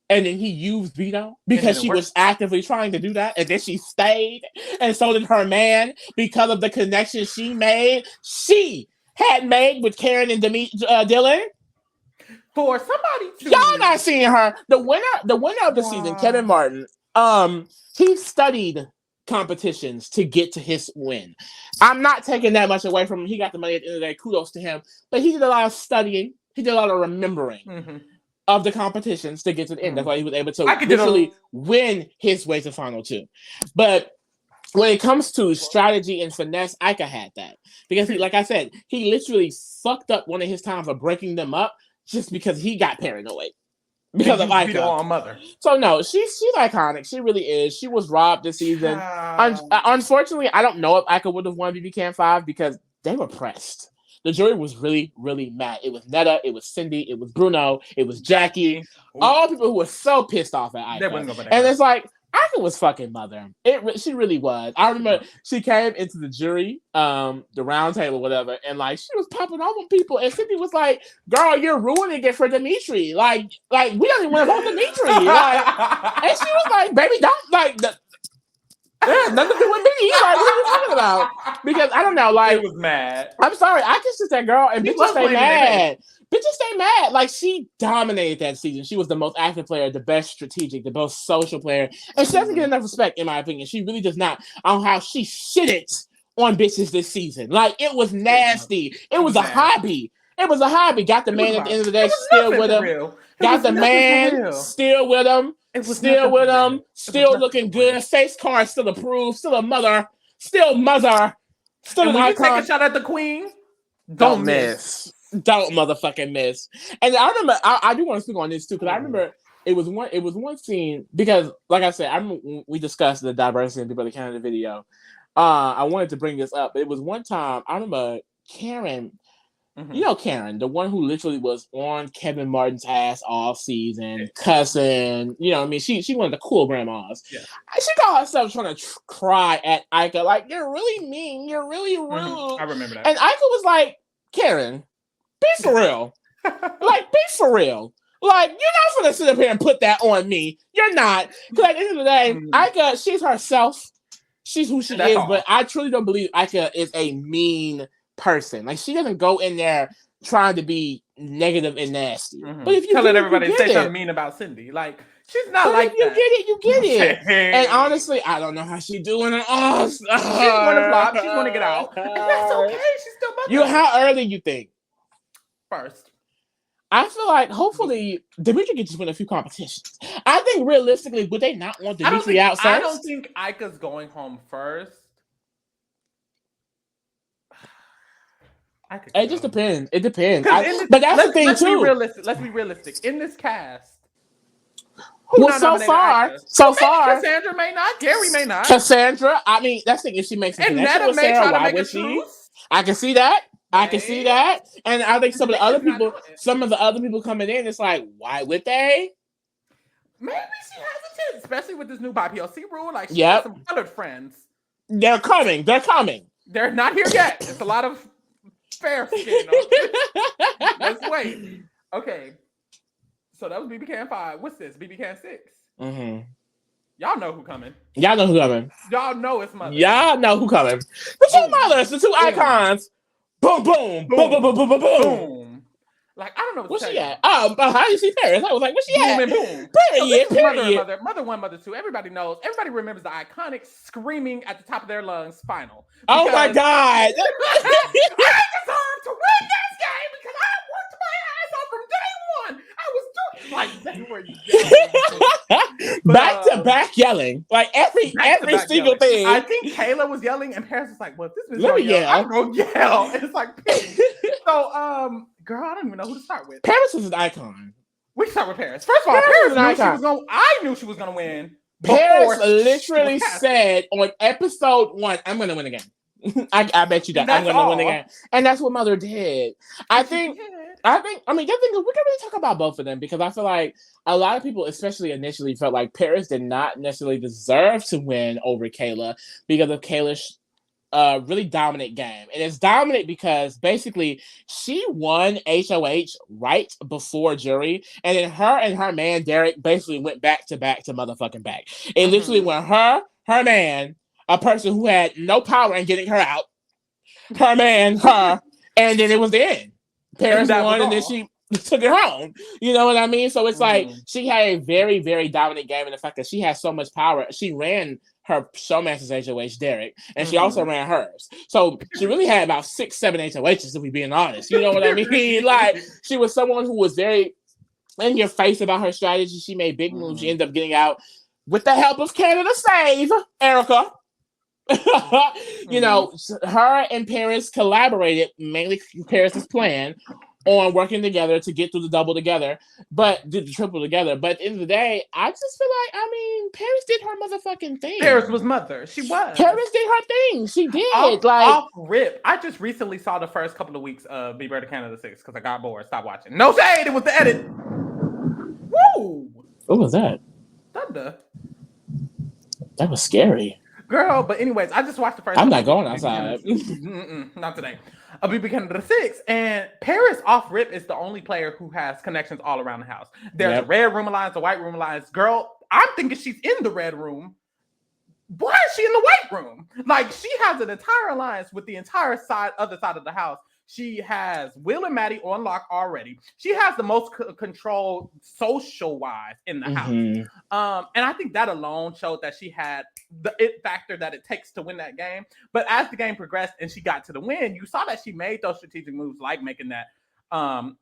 then he used veto because she was actively trying to do that, and then she stayed, and so did her man because of the connection she had made with Karen and Dylan. For somebody to... Y'all not seeing her. The winner of the season, Kevin Martin, he studied competitions to get to his win. I'm not taking that much away from him. He got the money at the end of the day. Kudos to him. But he did a lot of studying. He did a lot of remembering of the competitions to get to the end. That's why he was able to literally win his way to Final 2. But when it comes to strategy and finesse, Ika had that. Because, like I said, he literally fucked up one of his times of breaking them up just because he got paranoid. Because of Ika. On mother. So no, she's iconic. She really is. She was robbed this season. Unfortunately, I don't know if Ika would have won BB Can 5 because they were pressed. The jury was really, really mad. It was Netta, it was Cindy, it was Bruno, it was Jackie. All people who were so pissed off at Ika. And it's like, Ika was fucking mother. She really was. I remember she came into the jury, the round table, whatever, and like she was popping off on people, and Cindy was like, "Girl, you're ruining it for Dimitri. Like we don't even want to vote Dimitri." Like, and she was like, "Baby, don't like the." Nothing to do with me. Like, what are you talking about? Because I don't know. Like, it was mad. I'm sorry. I can just that girl and bitches stay mad. Bitches stay mad. Like, she dominated that season. She was the most active player, the best strategic, the most social player. And she doesn't get enough respect, in my opinion. She really does not on how she shitted on bitches this season. Like, it was nasty. It was a hobby. It was a hobby. Got the man at the end of the day still with him. Got the man still with him. Still with him. Still looking good. Face card still approved. Still a mother. Still mother. Still an icon. You take a shot at the queen. Don't miss. Don't motherfucking miss. And I remember, I do want to speak on this too, because I remember it was one scene, because like I said, I remember we discussed the diversity in Big Brother Canada video. I wanted to bring this up, but it was one time, I remember Karen, you know Karen, the one who literally was on Kevin Martin's ass all season, cussing, you know what I mean? She one of the cool grandmas. Yeah. She called herself trying to cry at Ika, like, you're really mean, you're really rude. I remember that. And Ika was like, Karen, be for real. Like, be for real. Like, you're not gonna sit up here and put that on me. You're not. Because at the end of the day, Ika, she's herself. She's who she is. But I truly don't believe Ika is a mean person. Like, she doesn't go in there trying to be negative and nasty. But if you telling everybody to say something mean about Cindy, like, she's not like that. You get it. And honestly, I don't know how she's doing it. Oh, she's going to flop. She's going to get out. And that's okay. She's still mother. How early you think? First. I feel like hopefully Dimitri can just win a few competitions. I think realistically, would they not want Dimitri out first? I don't think Ika's going home first. It just depends. It depends. But that's the thing too. Let's be realistic. In this cast, so far, Cassandra may not. Gary may not. Cassandra. I mean, that's the thing. If she makes a connection with Sarah, why would she? I can see that. I can see that. And I think some of the other people coming in, it's like, why would they? Maybe she hesitates, especially with this new BPLC rule. Like, she has some colored friends. They're coming. They're not here yet. It's a lot of fair skin. Let's wait. Okay. So that was BB Can 5. What's this? BB Can 6. Mm-hmm. Y'all know who coming. Y'all know it's mother. Y'all know who coming. The two mothers, the two icons. Boom, boom, boom, boom, boom, boom, boom, boom. Like, I don't know what's she at. How do you see Paris? I was like, what's she at? Boom. Period. Mother 1, Mother 2. Everybody knows. Everybody remembers the iconic screaming at the top of their lungs final. Oh my God. I deserve to win this game because I worked my ass off from day one. I was doing like they were yelling. Back to back yelling. Like every single thing. I think Kayla was yelling and Paris was like, well, this is I'm gonna yell. And it's like so girl, I don't even know who to start with. Paris is an icon. We start with Paris. First of all, I knew she was gonna win. Paris literally said on episode 1, I'm gonna win again. I bet you that I'm gonna win again. And that's what Mother did. I mean, the thing is, we can really talk about both of them because I feel like a lot of people, especially initially, felt like Paris did not necessarily deserve to win over Kayla because of Kayla's really dominant game. And it's dominant because basically she won HOH right before jury. And then her and her man, Derek, basically went back to motherfucking back. It literally went her man, a person who had no power in getting her out, her man, her, and then it was the end. Paris won and then she took it home. You know what I mean? So it's like she had a very, very dominant game in the fact that she has so much power. She ran her showmaster's HOH, Derek, and she also ran hers. So she really had about 6, 7 HOHs, if we're being honest. You know what I mean? Like, she was someone who was very in your face about her strategy. She made big moves. She ended up getting out with the help of Canada Save, Erica. You know, her and Paris collaborated, mainly Paris's plan, on working together to get through the double together, but did the triple together. But at the end of the day, I just feel like, Paris did her motherfucking thing. Paris was Mother. She was. Paris did her thing. She did. Off rip. I just recently saw the first couple of weeks of Be Better Canada 6 because I got bored. Stopped watching. No shade. It was the edit. Woo! What was that? Thunder. That was scary. Girl, but anyways, I just watched the first. I'm not going outside. Not today. I'll be Canada 6. And Paris off rip is the only player who has connections all around the house. There's a red room alliance, a white room alliance. Girl, I'm thinking she's in the red room. Why is she in the white room? Like, she has an entire alliance with the entire other side of the house. She has Will and Maddie on lock already. She has the most control social-wise in the house. And I think that alone showed that she had the it factor that it takes to win that game. But as the game progressed and she got to the win, you saw that she made those strategic moves, like making that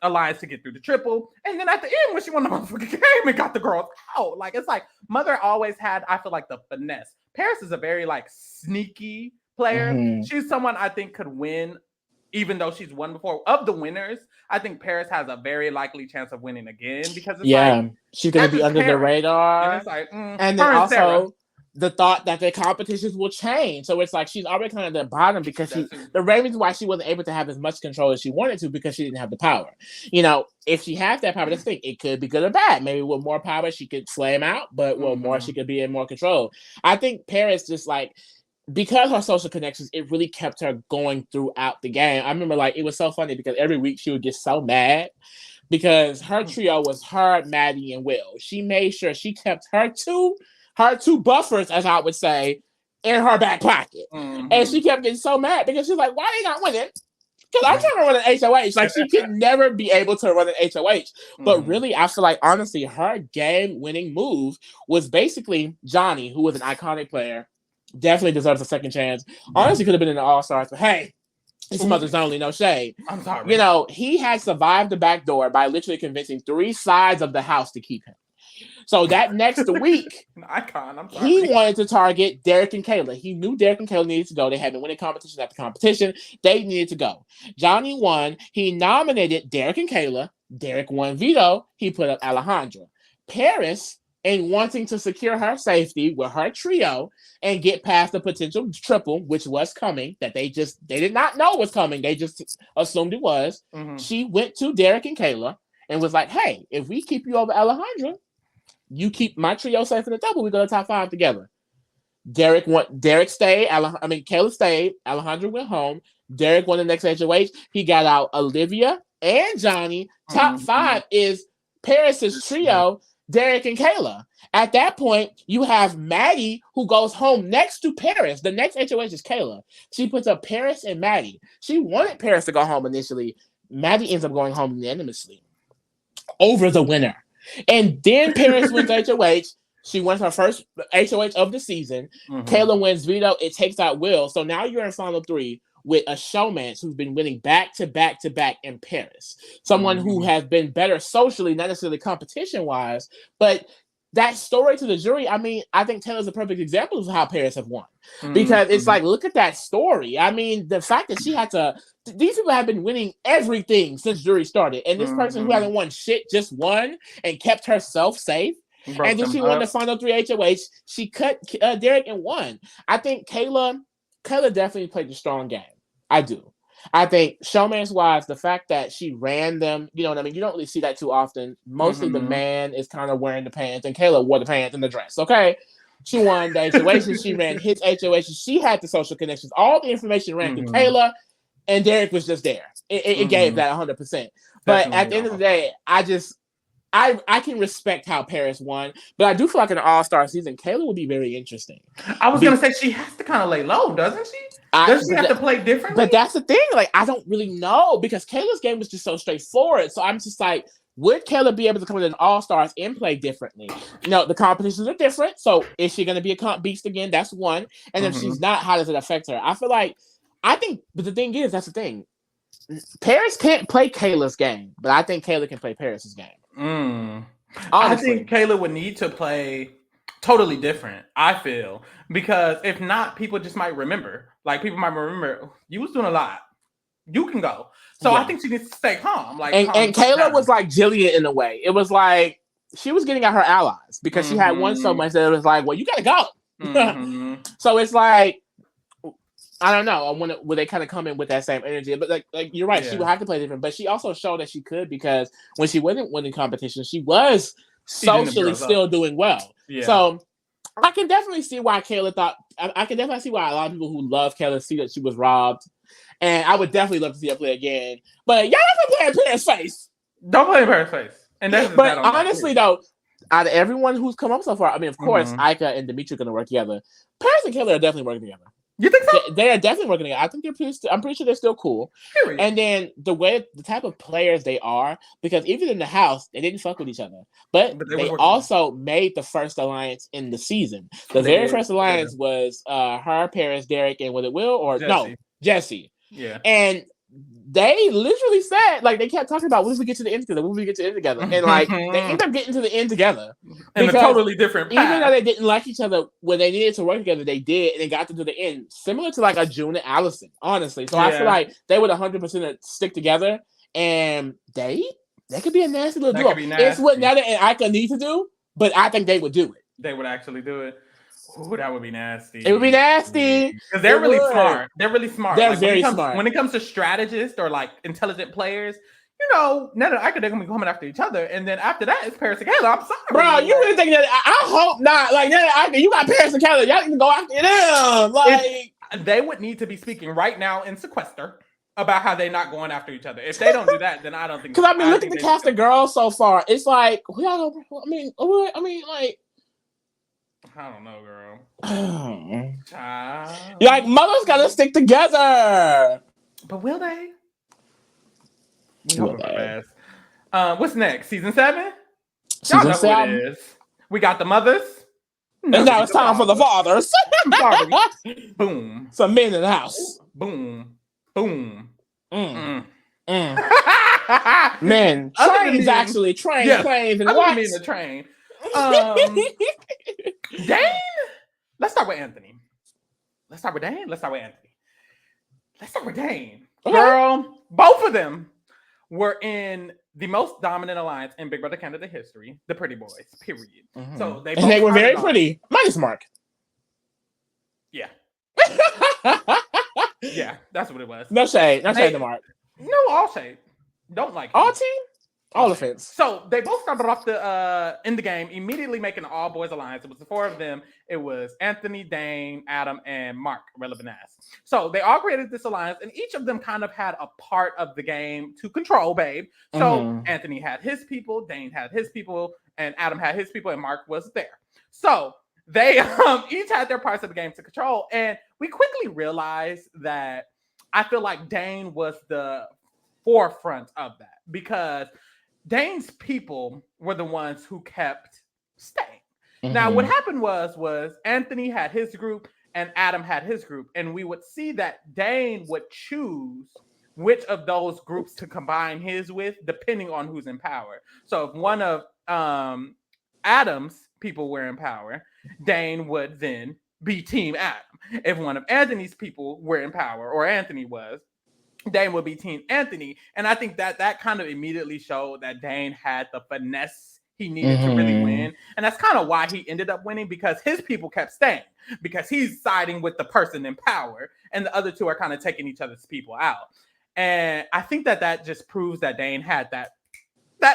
alliance to get through the triple. And then at the end, when she won the motherfucking game and got the girls out, like, it's like Mother always had, I feel like, the finesse. Paris is a very, like, sneaky player. She's someone I think could win, even though she's won before. Of the winners, I think Paris has a very likely chance of winning again because it's she's going to be under the radar. And it's like, and then also Sarah, the thought that the competitions will change. So it's like she's already kind of at the bottom because the reason why she wasn't able to have as much control as she wanted to because she didn't have the power. You know, if she has that power, that's the thing. It could be good or bad. Maybe with more power, she could flame out, but with more, she could be in more control. I think Paris just like, because her social connections, it really kept her going throughout the game. I remember, like, it was so funny because every week she would get so mad because her trio was her, Maddie, and Will. She made sure she kept her two buffers, as I would say, in her back pocket. And she kept getting so mad because she's like, why they not winning? Because I'm trying to run an HOH. Like, she could never be able to run an HOH. But really, I feel like, honestly, her game-winning move was basically Johnny, who was an iconic player. Definitely deserves a second chance. Honestly, could have been in the All-Stars, but hey, it's Mother's only, no shade. I'm sorry. You know, he had survived the back door by literally convincing 3 sides of the house to keep him. So that next week, he wanted to target Derek and Kayla. He knew Derek and Kayla needed to go. They had been winning competition after competition. They needed to go. Johnny won. He nominated Derek and Kayla. Derek won veto. He put up Alejandra. Paris and wanting to secure her safety with her trio and get past the potential triple, which was coming, that they did not know was coming. They just assumed it was. Mm-hmm. She went to Derek and Kayla and was like, hey, if we keep you over Alejandra, you keep my trio safe in the double, we go to top 5 together. Derek stayed. Kayla stayed. Alejandra went home. Derek won the next HOH. He got out Olivia and Johnny. Top 5 is Paris's trio, Derek and Kayla. At that point, you have Maddie, who goes home next to Paris. The next HOH is Kayla. She puts up Paris and Maddie. She wanted Paris to go home initially. Maddie ends up going home unanimously over the winner. And then Paris wins HOH. She wins her first HOH of the season. Mm-hmm. Kayla wins veto. It takes out Will. So now you're in final 3 with a showman who's been winning back to back to back in Paris. Someone who has been better socially, not necessarily competition-wise, but that story to the jury, I think Taylor's a perfect example of how Paris have won. Because it's like, look at that story. The fact that she had to... These people have been winning everything since jury started. And this person who hasn't won shit just won and kept herself safe. And then she won the final 3 HOH. She cut Derek and won. I think Kayla definitely played a strong game. I do. I think showman's-wise, the fact that she ran them, you know what I mean? You don't really see that too often. Mostly the man is kind of wearing the pants, and Kayla wore the pants and the dress, okay? She won the HOH. She ran his HOH. She had the social connections. All the information ran through Kayla, and Derek was just there. It gave that 100%. But at the end of the day, I can respect how Paris won, but I do feel like in an all-star season, Kayla will be very interesting. I was going to say, she has to kind of lay low, doesn't she? Does she have to play differently? But that's the thing. Like, I don't really know, because Kayla's game was just so straightforward. So I'm just like, would Kayla be able to come in an all-stars and play differently? The competitions are different. So is she going to be a comp beast again? That's one. And if she's not, how does it affect her? But the thing is, that's the thing. Paris can't play Kayla's game, but I think Kayla can play Paris's game. I think Kayla would need to play totally different, I feel, because if not, people just might remember. Like, people might remember, you was doing a lot. You can go. So I think she needs to stay calm. And Kayla was like Jillian in a way. It was like she was getting at her allies because she had won so much that it was like, well, you gotta go. So it's like, I don't know. Would they kind of come in with that same energy? But like you're right, she would have to play different. But she also showed that she could, because when she wasn't winning competition, she was socially still doing well. Yeah. So I can definitely see why Kayla thought. I can definitely see why a lot of people who love Kayla see that she was robbed, and I would definitely love to see her play again. But y'all don't play in Paris' face. Don't play in Paris' face. And that's but honestly, though, out of everyone who's come up so far, of course, Ika and Dimitri are going to work together. Paris and Kayla are definitely working together. You think so? They are definitely working together. I think I'm pretty sure they're still cool. Period. And then the type of players they are, because even in the house, they didn't fuck with each other. But they also made the first alliance in the season. The very first alliance was her, Paris, Derek, and was it Will or Jesse. Yeah. And they literally said, like, they kept talking about, when we get to the end together, and like they ended up getting to the end together in a totally different path. Even though they didn't like each other when they needed to work together, they did, and they got them to the end, similar to like a June and Allison, honestly. So I feel like they would 100% stick together, and they could be a nasty little duo. It's what Netta and Ika need to do, but I think they would do it. They would actually do it. Ooh, that would be nasty. It would be nasty. Because they're really smart. They're really smart. They're very smart. When it comes to strategists or like intelligent players, Netta and Ika, they're going to be coming after each other. And then after that, it's Paris and Kayla. I'm sorry. Bro, you really think that? I hope not. Like, Netta and Ika, you got Paris and Kayla. Y'all can go after them. Like, they would need to be speaking right now in sequester about how they're not going after each other. If they don't do that, then I don't think. Because look at the cast of girls so far. It's like, like. I don't know, girl. Like, mothers gotta stick together. But will they? What's next? Season 7? Season 7. It is. We got the mothers. And now it's time for the fathers. Boom. Some men in the house. Boom. Boom. Men. Trains, actually. Trains, planes, and what? The train. Dane? Let's start with Anthony. Let's start with Dane. Let's start with Dane. Okay. Girl, both of them were in the most dominant alliance in Big Brother Canada history, the Pretty Boys, period. Mm-hmm. So they were very pretty, minus Mark. Yeah. Yeah, that's what it was. No shade to Mark. No, all shade. Don't like him. All team? All offense. So they both started off in the game immediately making an all boys alliance. It was the four of them. It was Anthony, Dane, Adam, and Mark, relevant ass. So they all created this alliance, and each of them kind of had a part of the game to control, babe. So Anthony had his people, Dane had his people, and Adam had his people, and Mark was there. So they each had their parts of the game to control, and we quickly realized that I feel like Dane was the forefront of that because Dane's people were the ones who kept staying. Now, what happened was Anthony had his group and Adam had his group, and we would see that Dane would choose which of those groups to combine his with, depending on who's in power. So if one of Adam's people were in power, Dane would then be Team Adam. If one of Anthony's people were in power, or Anthony was, Dane would be Team Anthony. And I think that kind of immediately showed that Dane had the finesse he needed to really win. And that's kind of why he ended up winning, because his people kept staying, because he's siding with the person in power, and the other two are kind of taking each other's people out. And I think that just proves that Dane had that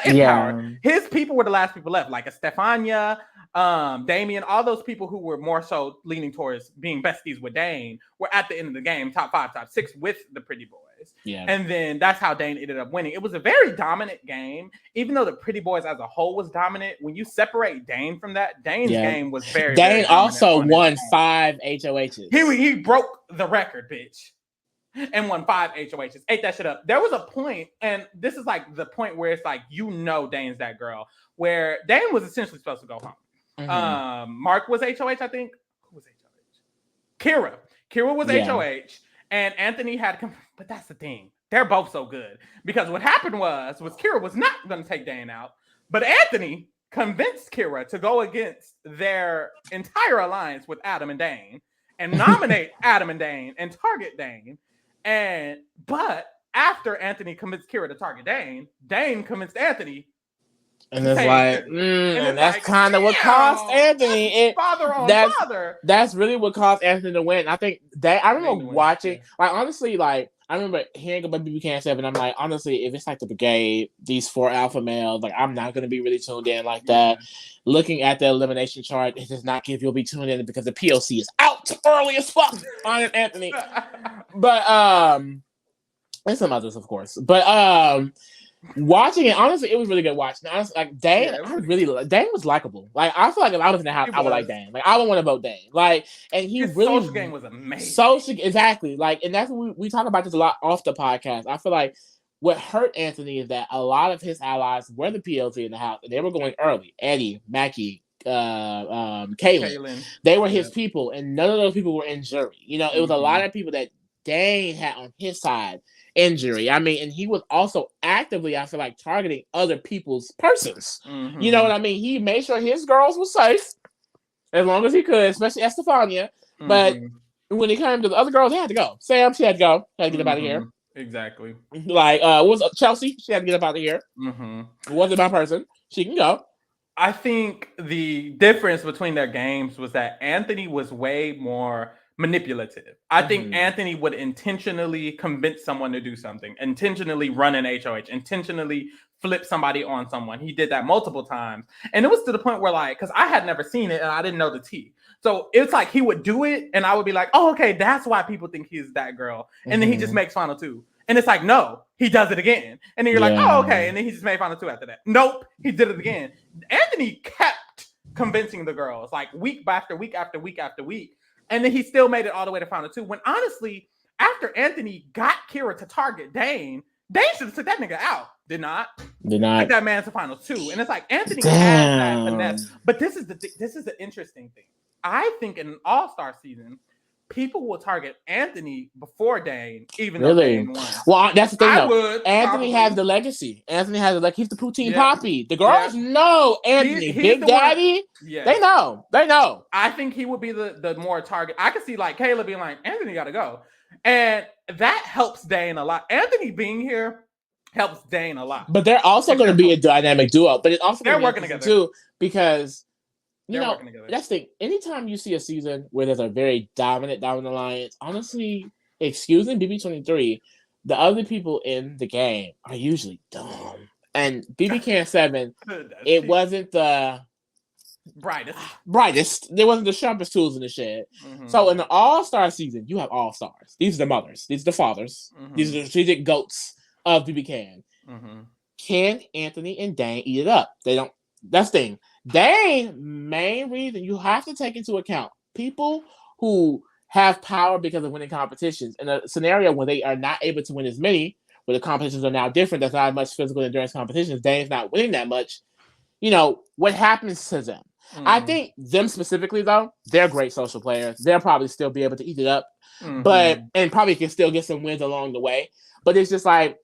in power. His people were the last people left, like Estefania, Damien, all those people who were more so leaning towards being besties with Dane were at the end of the game, top 5, top 6 with the Pretty Boys. Yeah. And then that's how Dane ended up winning. It was a very dominant game, even though the Pretty Boys as a whole was dominant. When you separate Dane from that, Dane's game was very Dane very also won 5 HOHs. He broke the record, bitch. And won 5 HOHs. Ate that shit up. There was a point, and this is like the point where it's like, Dane's that girl, where Dane was essentially supposed to go home. Mark was HOH, I think. Who was HOH? Kira was HOH, and Anthony had but that's the thing. They're both so good. Because what happened was Kira was not going to take Dane out, but Anthony convinced Kira to go against their entire alliance with Adam and Dane and nominate Adam and Dane and target Dane. But after Anthony convinced Kira to target Dane, Dane convinced Anthony. And it's like, and that's kind of what cost Anthony. Father. That's really what caused Anthony to win. I think that I remember watching, like, honestly, like, I remember hearing about BB 7, and I'm like, honestly, if it's like the brigade, these 4 alpha males, like, I'm not going to be really tuned in like that. Looking at the elimination chart, it does not give you'll be tuned in because the POC is out early as fuck on Anthony. But, and some others, of course. But, watching it, honestly, it was really good watching. Honestly, like Dane, Dane was likable. Like, I feel like if I was in the house, I would like Dane. Like, I would want to vote Dane. Like, and his social game was amazing. Exactly. Like, and that's what we talk about this a lot off the podcast. I feel like what hurt Anthony is that a lot of his allies were the PLC in the house, and they were going early. Eddie, Mackie, Kaylin. They were his people, and none of those people were in jury. It was a lot of people that Dane had on his side injury. I mean, and he was also actively, I feel like, targeting other people's persons. You know what I mean? He made sure his girls were safe as long as he could, especially Estefania. But when it came to the other girls, they had to go. Sam, she had to go. Had to get up out of here. Exactly. Like, was Chelsea? She had to get up out of here. It wasn't my person. She can go. I think the difference between their games was that Anthony was way more manipulative. I think Anthony would intentionally convince someone to do something, intentionally run an HOH, intentionally flip somebody on someone. He did that multiple times. And it was to the point where, like, because I had never seen it and I didn't know the tea. So it's like he would do it and I would be like, oh, okay, that's why people think he's that girl. And then he just makes final 2. And it's like, no, he does it again. And then you're like, oh, okay. And then he just made final 2 after that. Nope, he did it again. Anthony kept convincing the girls, like, week after week after week after week. And then he still made it all the way to final 2. When honestly, after Anthony got Kira to target Dane should have took that nigga out. Did not. Took that man to final 2. And it's like Anthony has that finesse. But this is the interesting thing. I think in an all-star season, people will target Anthony before Dane, even though Dane won. Well, that's the thing, though. Anthony has the legacy. He's the poutine poppy. The girls know Anthony. Big Daddy, they know. I think he would be the more target. I could see, like, Kayla being like, Anthony got to go. And that helps Dane a lot. Anthony being here helps Dane a lot. But they're also going to be a dynamic duo. But it's also they're working together too because that's the thing. Anytime you see a season where there's a very dominant alliance, honestly, excusing BB23, the other people in the game are usually dumb. And BB Can 7, it wasn't the brightest. There wasn't the sharpest tools in the shed. Mm-hmm. So in the All-Star season, you have all-stars. These are the mothers. These are the fathers. Mm-hmm. These are the strategic goats of BB Can. Mm-hmm. Can, Anthony, and Dane eat it up? They don't. That's the thing. Dane, main reason you have to take into account people who have power because of winning competitions. In a scenario where they are not able to win as many, where the competitions are now different, there's not much physical endurance competitions, Dane's not winning that much, what happens to them? Mm-hmm. I think them specifically, though, they're great social players. They'll probably still be able to eat it up, and probably can still get some wins along the way. But it's just like,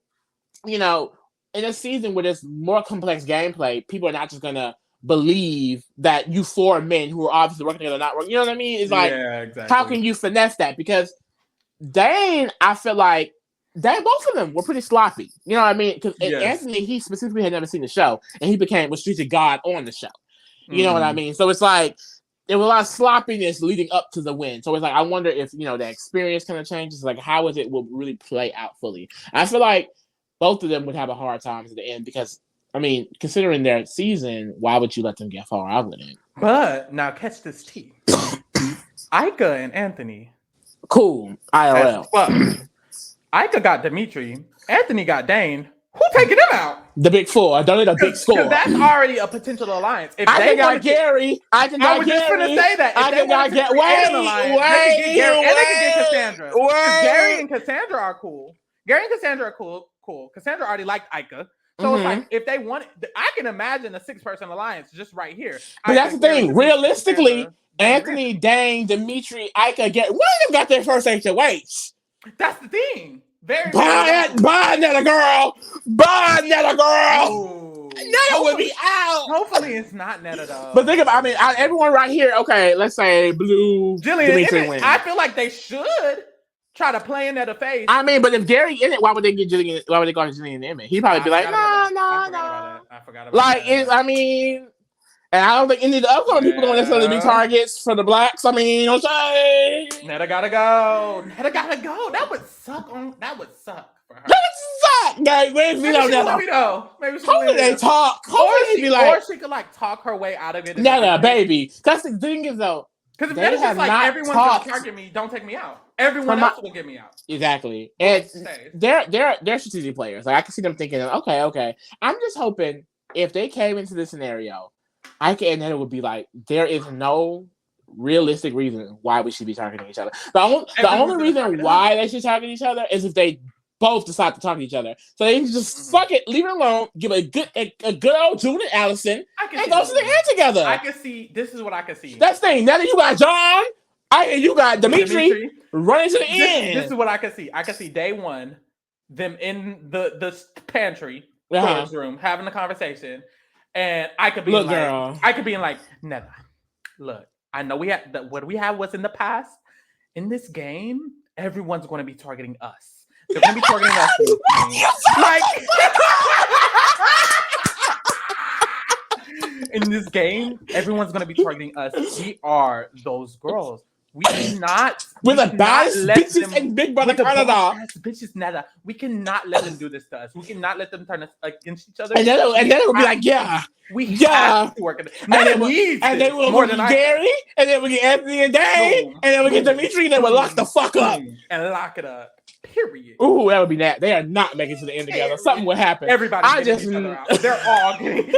in a season where there's more complex gameplay, people are not just going to believe that you four men who are obviously working together not working. You know what I mean? It's like, exactly. How can you finesse that? Because Dane, I feel like both of them were pretty sloppy. You know what I mean? Because Anthony, he specifically had never seen the show, and he was strategic god on the show. You know what I mean? So it's like there was a lot of sloppiness leading up to the win. So it's like I wonder if the experience kind of changes. Like how is it will really play out fully? I feel like both of them would have a hard time at the end because considering their season, why would you let them get far out with it? But now catch this tea. Ika and Anthony. Cool. IRL. Ika got Dimitri. Anthony got Dane. Who taking them out? The big four. I don't need a big score. Because that's already a potential alliance. If I got Gary. I was just going to say that. If they got Gary. Wait. And they can get Cassandra. Gary and Cassandra are cool. Gary and Cassandra are cool. Cassandra already liked Ika. So it's like, if they want it, I can imagine a 6-person alliance just right here. But that's the thing. Realistically, Anthony, Dane, Dimitri, Ika, Gary, one of them got their first HOH. That's the thing. Bye, Netta girl. Bye, Netta girl. Netta would be out. Hopefully, it's not Netta though. But think about, everyone right here. Okay, let's say Blue. Jillian wins. I feel like they should try to play in Netta face. But if Gary in it, why would they get Jillian? Why would they call Jillian in the image? He'd probably be like, no. I forgot about that. And I don't think any of the other people don't necessarily be targets for the blacks. Netta gotta go. That would suck for her. That would suck, guys. Where's Netta? Maybe she hopefully they talk. Or she could talk her way out of it. Netta, baby. That's the thing is though. Because if Netta's just everyone's gonna target me, don't take me out. Everyone else will get me out. Exactly. And they're strategic players. I can see them thinking, okay. I'm just hoping if they came into this scenario, Ika and Netta would be like, there is no realistic reason why we should be targeting each other. The only reason why they should target each other is if they both decide to target each other. So they can just fuck it, leave it alone, give a good old June and Allison, and go to the end together. I can see. This is what I can see. That's the thing. Now that you got John, you got Dimitri running to the end. This is what I can see. I can see day one, them in the pantry, storage room, having a conversation. And I could be like, Netta, look, I know what we have was in the past. In this game, everyone's going to be targeting us. They're going to be targeting us. In this game, everyone's going to be targeting us. We are those girls. We cannot. We're the baddest bitches in Big Brother Canada. Bitches, Netta. We cannot let them do this to us. We cannot let them turn us against each other. And then it will be like, we have to work at it. And they will get Gary, and then we get Anthony and Dane, and then we get Dimitri, and then we'll lock the fuck up. And lock it up. Period. Ooh, that would be that. They are not making it to the end together. Something will happen. Everybody getting each other out. They're all getting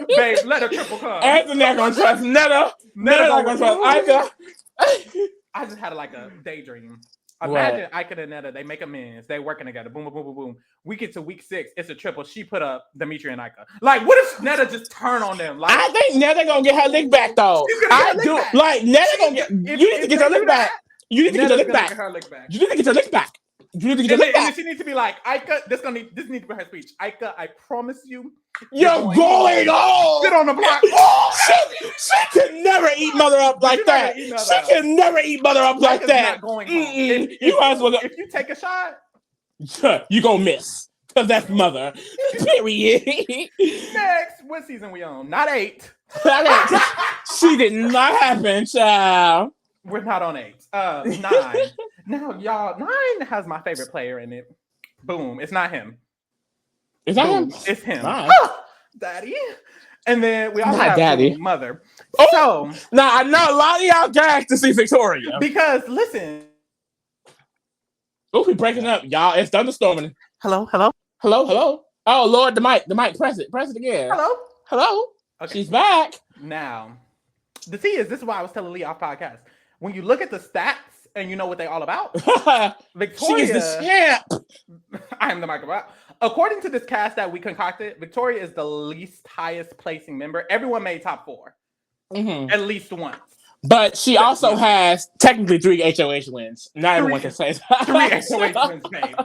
babe, let a triple come. Anthony not gonna trust Netta. Netta not gonna trust Ika. I just had a daydream. Imagine Ika and Netta, they make amends. They working together. Boom, boom, boom, boom, boom. We get to week 6. It's a triple. She put up Dimitri and Ika. What if Netta just turn on them? I think Netta gonna get her lick back though. Netta gonna get. You need to get her lick back. You need to get her lick back. You need to get her lick back. And she needs to be like, Ika, this needs to be her speech. Ika, I promise you. You're going home. Sit on the block. She can never eat mother up like that. She can never eat mother up like that. Not going home. If you take a shot, you gonna miss. Because that's mother. Period. Next, what season we on? Not 8. She did not happen, child. We're not on 8. 9. Now, y'all, 9 has my favorite player in it. Boom. It's not him. Is that him? It's him. Ah, Daddy. And then we also not have Daddy. Mother. Oh, so now I know a lot of y'all gagged to see Victoria. Because listen. Oh, we breaking up, y'all. It's thunderstorming. Hello. Oh Lord, the mic. Press it again. Hello. Okay. She's back. Now, the thing is, this is why I was telling Lee off podcast. When you look at the stats and you know what they all about, Victoria. She is the champ. I am the microphone. According to this cast that we concocted, Victoria is the least highest placing member. Everyone made top 4. At least once. But she also has technically 3 HOH wins. Not everyone can say that. 3 HOH wins, babe.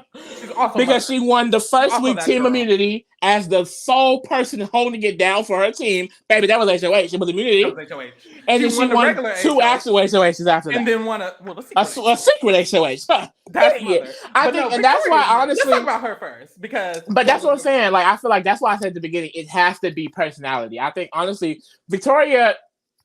Because she won the first week team immunity as the sole person holding it down for her team. Baby, that was HOH. It was immunity. That was HOH. And then she won 2 actual HOHs after that. And then won a secret HOH. That's mother. I think, and that's why, honestly, let's talk about her first, because. But that's what I'm saying. Like, I feel like that's why I said at the beginning, it has to be personality. I think, honestly, Victoria.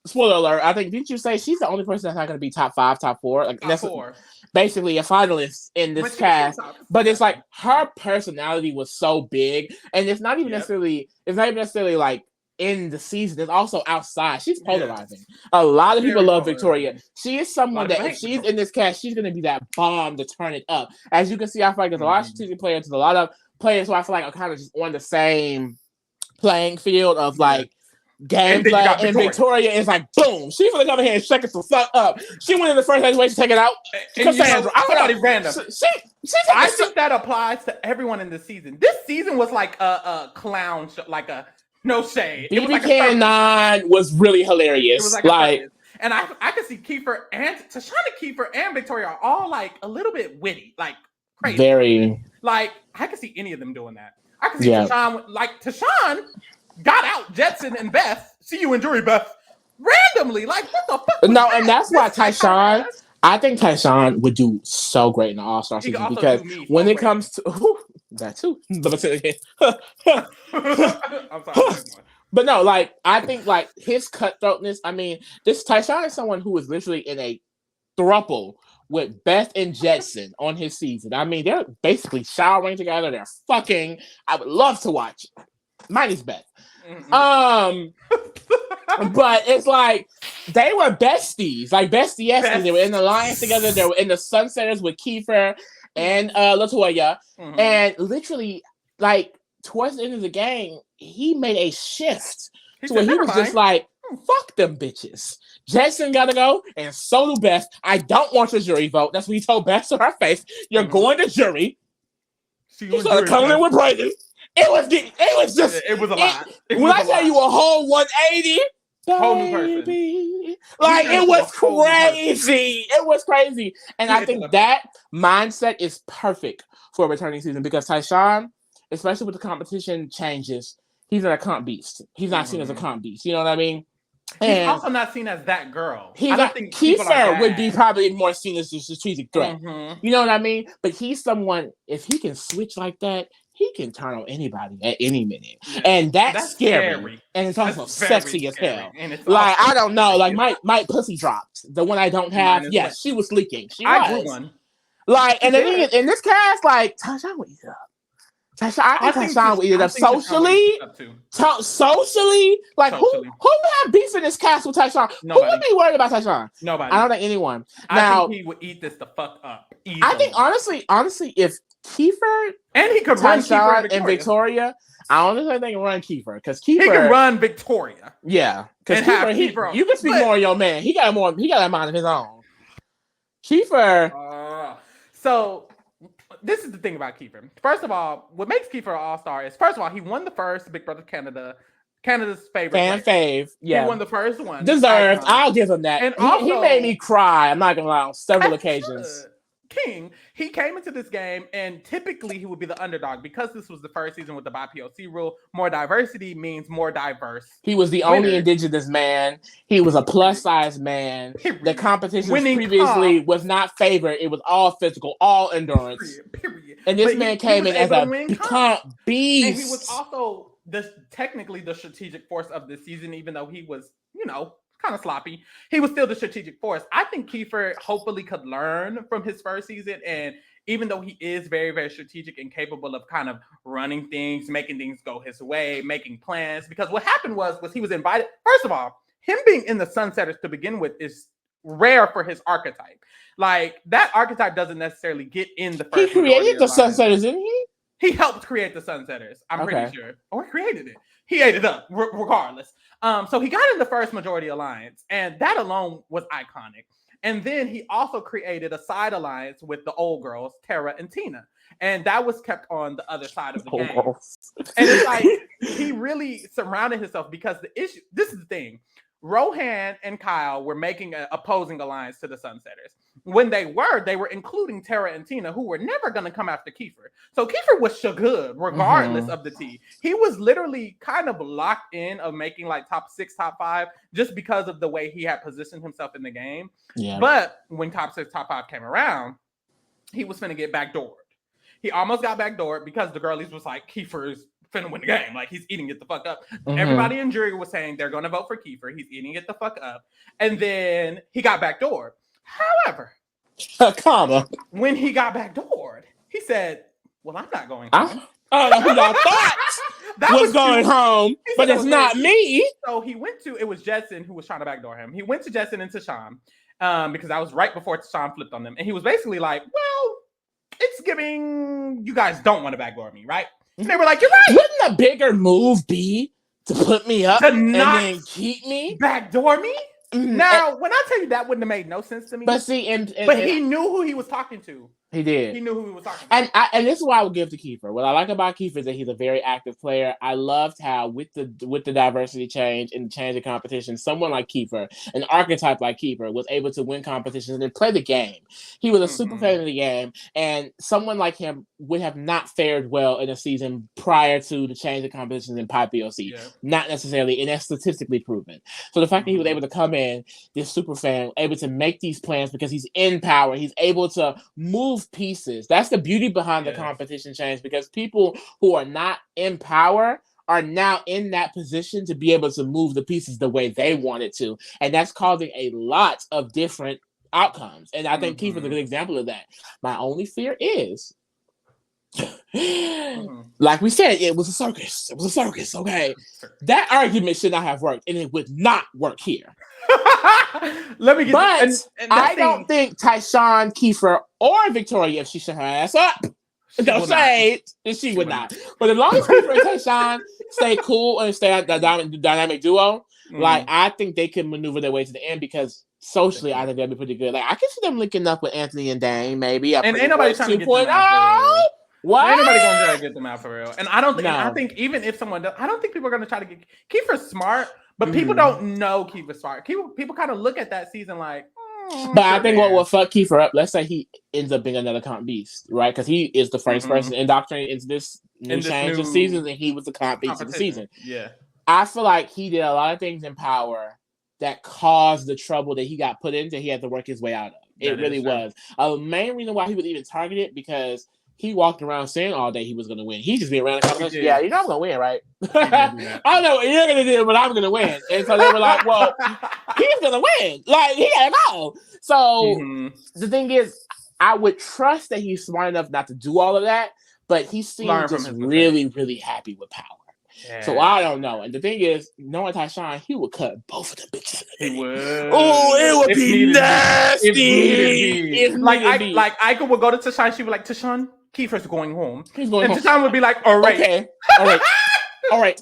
Spoiler alert, I think, didn't you say she's the only person that's not going to be top 5, top 4? Like, top 4. Basically a finalist in this cast. But it's like her personality was so big. And it's not even necessarily like in the season. It's also outside. She's polarizing. A lot of people love Victoria. She is someone that if she's in this cast, she's going to be that bomb to turn it up. As you can see, I feel like there's a lot of strategic players. There's a lot of players who I feel like are kind of just on the same playing field of like, gameplay, and Victoria is like, boom. She's gonna come in here and shake it the fuck up. She went in the first way to take it out. Cassandra, somebody random. I think that applies to everyone in this season. This season was like a clown show, like a no shade. BB Can 9 was really hilarious. It was like and I could see Kiefer and Tashana Kiefer and Victoria are all like a little bit witty, like crazy. Very. Like I could see any of them doing that. I could see Tashawn got out Jetson and Beth. See you in jury, Beth. Randomly, like what the fuck? No, and that's why Tyshawn. I think Tyshawn would do so great in the All-Star season because when it comes to that too. Let me say it again. I'm sorry. But no, like I think like his cutthroatness. I mean, this Tyshawn is someone who is literally in a throuple with Beth and Jetson on his season. I mean, they're basically showering together. They're fucking. I would love to watch. Minus Beth. But it's like they were besties, like besties. They were in the Alliance together. They were in the Sunsetters with Kiefer and Latoya. And literally, like towards the end of the game, he made a shift to where he was just like, "Fuck them bitches." Jetson gotta go, and so do Beth. I don't want your jury vote. That's what he told Beth to her face. You're going to jury. He started coming in with Brayden. It was a lot. When I tell you a whole 180, whole new person. Like it was crazy. It was crazy. And I think that mindset is perfect for a returning season because Tyshawn, especially with the competition changes, he's not a comp beast. He's not seen as a comp beast. You know what I mean? He's also not seen as that girl. I don't think Kiefer would be probably more seen as a strategic threat. You know what I mean? But he's someone, if he can switch like that, he can turn on anybody at any minute. And that's scary. And it's also sexy as hell. Like, I don't know. Like, my pussy dropped. The one I don't have. Yes, she was leaking. I grew one. Like, and the thing is, in this cast, like, Tashawn would eat it up. I think Tashawn would eat it up socially. Socially? Like, who would have beef in this cast with Tashawn? Who would be worried about Tashawn? Nobody. I don't think anyone. I think he would eat this the fuck up. Easily. I think, honestly, if Kiefer and he could run Kiefer and Victoria. I honestly think he can run Kiefer because Kiefer he can run Victoria. Yeah, because Kiefer, you can speak more on your man. He got a mind of his own. Kiefer. So this is the thing about Kiefer. First of all, what makes Kiefer an all-star is first of all he won the first Big Brother Canada's favorite fave. Yeah, he won the first one. Deserved. I'll give him that. And also, he made me cry. I'm not gonna lie on several occasions. King, he came into this game and typically he would be the underdog because this was the first season with the BIPOC rule. More diversity means more diverse. He was the only indigenous man. He was a plus size man. The competition previously was not favored. It was all physical, all endurance. Period. And this man came in as a beast. And he was also technically the strategic force of the season, even though he was, kind of sloppy. He was still the strategic force. I think Kiefer hopefully could learn from his first season. And even though he is very, very strategic and capable of kind of running things, making things go his way, making plans, because what happened was he was invited. First of all, him being in the Sunsetters to begin with is rare for his archetype. Like, that archetype doesn't necessarily get in the first. He created the Sunsetters, didn't he? He helped create the Sunsetters. I'm pretty sure. Or created it. He ate it up, regardless. So he got in the first Majority Alliance, and that alone was iconic. And then he also created a side alliance with the old girls, Tara and Tina. And that was kept on the other side of the game. And it's like, he really surrounded himself, because this is the thing. Rohan and Kyle were making an opposing alliance to the Sunsetters. When they were including Tara and Tina, who were never going to come after Kiefer. So Kiefer was good regardless of the tea. He was literally kind of locked in of making like top 6, top 5, just because of the way he had positioned himself in the game. Yeah. But when top 6, top 5 came around, he was finna get backdoored. He almost got backdoored because the girlies was like, Kiefer is finna win the game. Like, he's eating it the fuck up. Everybody in jury was saying they're going to vote for Kiefer. He's eating it the fuck up. And then he got backdoored. However, when he got backdoored, he said, well, I'm not going home. I don't know who y'all thought was going home, but it's not me. So it was Jetson who was trying to backdoor him. He went to Jetson and Tashawn because that was right before Tashawn flipped on them. And he was basically like, well, it's giving you guys don't want to backdoor me, right? And they were like, you're right. Wouldn't a bigger move be to put me up and then keep me? Backdoor me? Now, when I tell you that wouldn't have made no sense to me. But see, but he knew who he was talking to. He did. He knew who he was talking to. And this is why I would give to Kiefer. What I like about Kiefer is that he's a very active player. I loved how with the diversity change and the change of competition, someone like Kiefer, an archetype like Kiefer, was able to win competitions and play the game. He was a super fan of the game, and someone like him would have not fared well in a season prior to the change of competitions in Pipe BOC. Yeah. Not necessarily, and that's statistically proven. So the fact that he was able to come in, this super fan, able to make these plans because he's in power, he's able to move pieces. That's the beauty behind the competition change, because people who are not in power are now in that position to be able to move the pieces the way they want it to. And that's causing a lot of different outcomes. And I think Kiefer's a good example of that. My only fear is, like we said, it was a circus. It was a circus, okay? That argument should not have worked, and it would not work here. I don't think Tyshawn, Kiefer, or Victoria, if she should her ass up, don't say it, she would not. But as long as Kiefer and Tyshawn stay cool and stay the dynamic duo, like, I think they can maneuver their way to the end, because socially, I think that'd be pretty good. Like, I can see them linking up with Anthony and Dane, maybe. And ain't nobody trying to get them out. What? Ain't nobody gonna try to get them out for real. And I don't think. No. I think even if someone does, I don't think people are gonna try to get Kiefer's smart. But people don't know Kiefer smart. People kind of look at that season like. But I think what will fuck Kiefer up, let's say he ends up being another comp beast, right? Because he is the first person indoctrinated into this new change of seasons, and he was the comp beast of the season. Yeah. I feel like he did a lot of things in power that caused the trouble that he got put into. He had to work his way out of. It really was. The main reason why he was even targeted, because he walked around saying all day he was going to win. He just been around the competition. Yeah, you know I'm going to win, right? I don't know what you're going to do, but I'm going to win. And so they were like, well, he's going to win. Like, he got it all. So the thing is, I would trust that he's smart enough not to do all of that, but he seems just really, really happy with power. Yeah. So I don't know. And the thing is, knowing Tyshawn, he would cut both of them bitches. He would. Oh, it would be nasty. Like Ika would go to Tyshawn, she would like, Tyshawn, Kiefer's going home. He's going home. And Tyshawn would be like, all right. Okay. All right.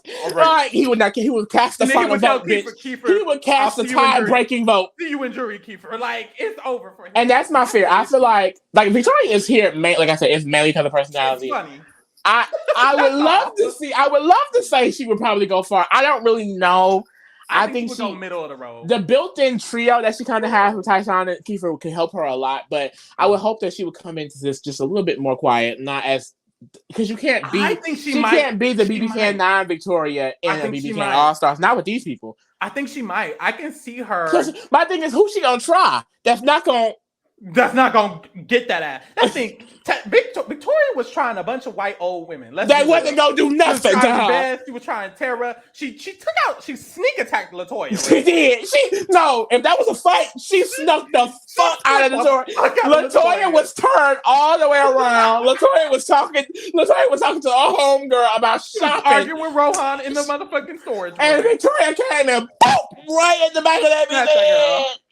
He would not. He would cast the final vote. Kiefer, he would cast the tie-breaking vote. See you in jury, Kiefer. Like, it's over for him. And that's my fear. I feel like Victoria is here. Like I said, it's mainly because of personality. It's funny. I would love to see. I would love to say she would probably go far. I don't really know. I think she go middle of the road. The built-in trio that she kind of has with Tyshawn and Kiefer could help her a lot. But I would hope that she would come into this just a little bit more quiet, not as because you can't be. I think she can't be the BB Can Victoria and the BB Can All Stars. Not with these people. I think she might. I can see her. My thing is, who's she gonna try? That's not gonna. That's not gonna get that ass. That thing, Victoria was trying a bunch of white old women. They wasn't gonna do nothing to her. Best. She was trying to tear her. She sneak attacked Latoya. She did. If that was a fight, she snuck the fuck out of Latoya. Latoya was turned all the way around. Latoya was talking to a homegirl about shopping. Arguing with Rohan in the motherfucking storage. And Victoria came and boop, right at the back of that bitch.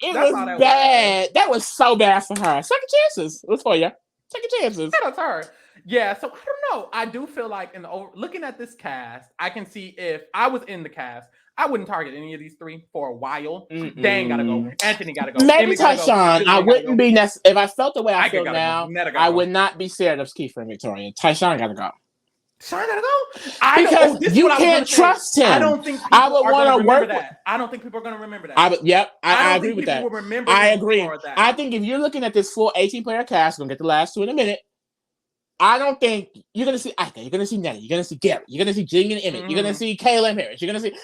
It was bad. That was so bad for her. Second chances. Latoya. Second chances. That's her. Yeah, so I don't know. I do feel like looking at this cast, I can see if I was in the cast, I wouldn't target any of these three for a while. Dan gotta go. Anthony gotta go. Maybe Tyshawn. I wouldn't be if I felt the way I feel now. I would not be scared of Kiefer and Victoria. Tyshawn gotta go. Tyshawn gotta go because you can't trust him. I don't think people are going to remember that. I don't think people are going to remember that. I agree with that. I agree. I think if you're looking at this full 18-player cast, we're gonna get the last two in a minute. I don't think you're going to see Ika, you're going to see Nettie, you're going to see Gary, you're going to see Jing and Emmett, you're going to see Kayla Harris, you're going to see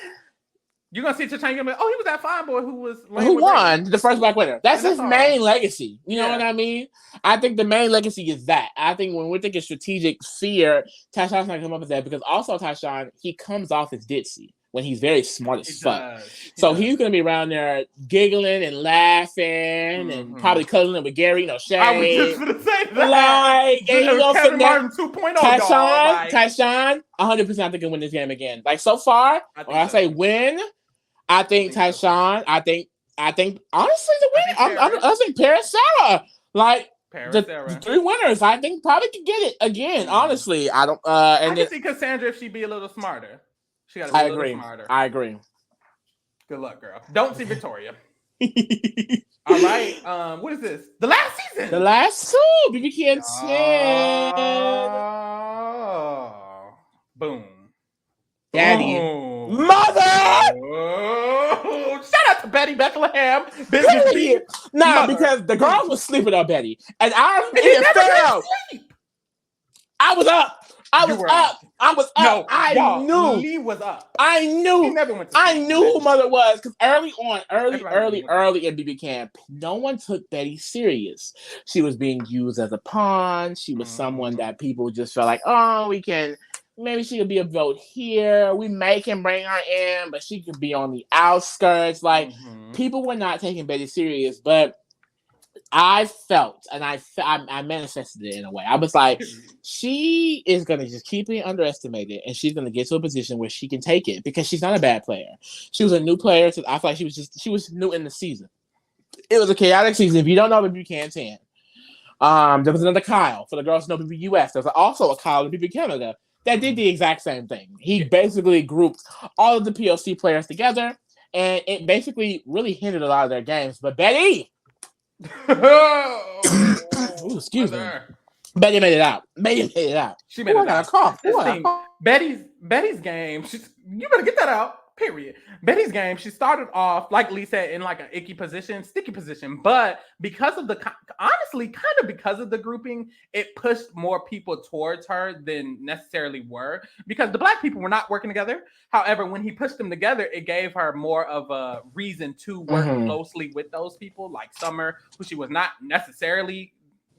Tachani. He was that fine boy who won the first Black winner. That's his main legacy. You know what I mean? I think the main legacy is that. I think when we're thinking strategic fear, Tyshawn's not going to come up with that because also Tyshawn, he comes off as ditzy when he's very smart as fuck. So he's going to be around there giggling and laughing and probably cuddling with Gary, Shay. I was just going to say that. And he's going Kevin Martin 2.0. Tyshawn, 100% I think he'll win this game again. Like so far, when I say win, I think Tyshawn, I think honestly the win, I think Paris Sarah. Like the three winners, I think probably could get it again. Honestly, I don't. I can see Cassandra if she'd be a little smarter. She got to be a little smarter. I agree. Good luck, girl. Don't see Victoria. All right. What is this? The last season. The last two. BB Can 10. Boom. Daddy. Boom. Mother. Oh. Shout out to Betty Bethlehem. Because the girls were sleeping on Betty. And I was up. I was up. No, I knew. Lee was up. I knew. He never went to I knew who Mother was because early in BB Camp, no one took Betty serious. She was being used as a pawn. She was someone that people just felt like, maybe she could be a vote here. We may can bring her in, but she could be on the outskirts. Like people were not taking Betty serious, but I felt, and I manifested it in a way. I was like, she is going to just keep being underestimated, and she's going to get to a position where she can take it because she's not a bad player. She was a new player. So I feel like she was new in the season. It was a chaotic season. If you don't know BB Can 10, there was another Kyle for the girls who know BB US. There was also a Kyle in BB Canada that did the exact same thing. He basically grouped all of the PLC players together, and it basically really hindered a lot of their games. But Betty. Ooh, excuse me. Betty made it out. She made it out. Betty's game. You better get that out. Period. Betty's game. She started off, like Lee said, in like an icky position, sticky position. But because of because of the grouping, it pushed more people towards her than necessarily were. Because the Black people were not working together. However, when he pushed them together, it gave her more of a reason to work closely with those people, like Summer, who she was not necessarily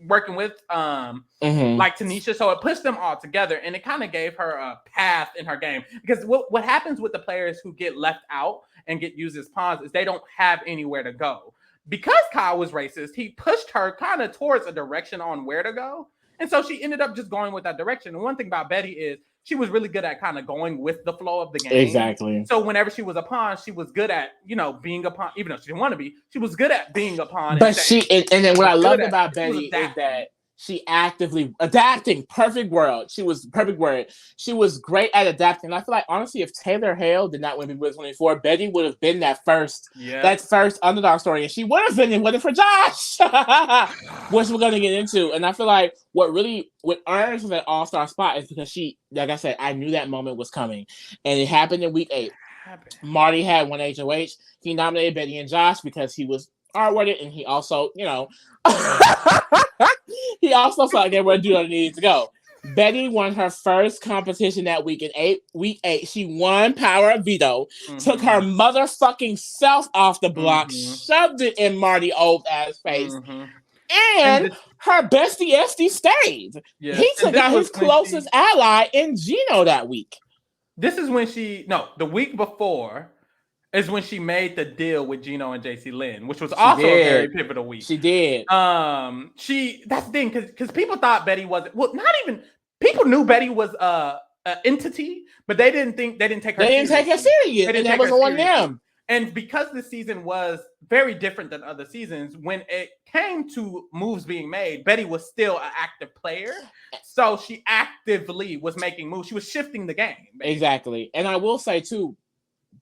working with, like Tanisha. So it pushed them all together, and it kind of gave her a path in her game. Because what happens with the players who get left out and get used as pawns is they don't have anywhere to go. Because Kyle was racist, he pushed her kind of towards a direction on where to go. And so she ended up just going with that direction. And one thing about Betty is she was really good at kind of going with the flow of the game. Exactly. So whenever she was a pawn, she was good at, being a pawn, even though she didn't want to be, she was good at being a pawn. But and then what I loved about Betty is that she actively adapting. Perfect word. She was great at adapting. And I feel like honestly, if Taylor Hale did not win Big Brother 24, Betty would have been that first underdog story, and she would have been with it for Josh, which we're gonna get into. And I feel like what earns her that all-star spot is because she, like I said, I knew that moment was coming, and it happened in week 8. Marty had one HOH. He nominated Betty and Josh because he was R-worded, and he also, he also felt like they were doing what needed to go. Betty won her first competition that week in week 8. She won Power of Veto, took her motherfucking self off the block, shoved it in Marty old ass face, And her bestie Esty stayed. Yeah. He took out his closest ally in Gino that week. This is when the week before is when she made the deal with Gino and JC Lynn, which was a very pivotal week. She did. That's the thing, because people thought Betty wasn't, well, not even, people knew Betty was an entity, but they didn't take her serious. They didn't take her serious. And that was on them. And because this season was very different than other seasons, when it came to moves being made, Betty was still an active player. So she actively was making moves. She was shifting the game. Basically. Exactly. And I will say, too,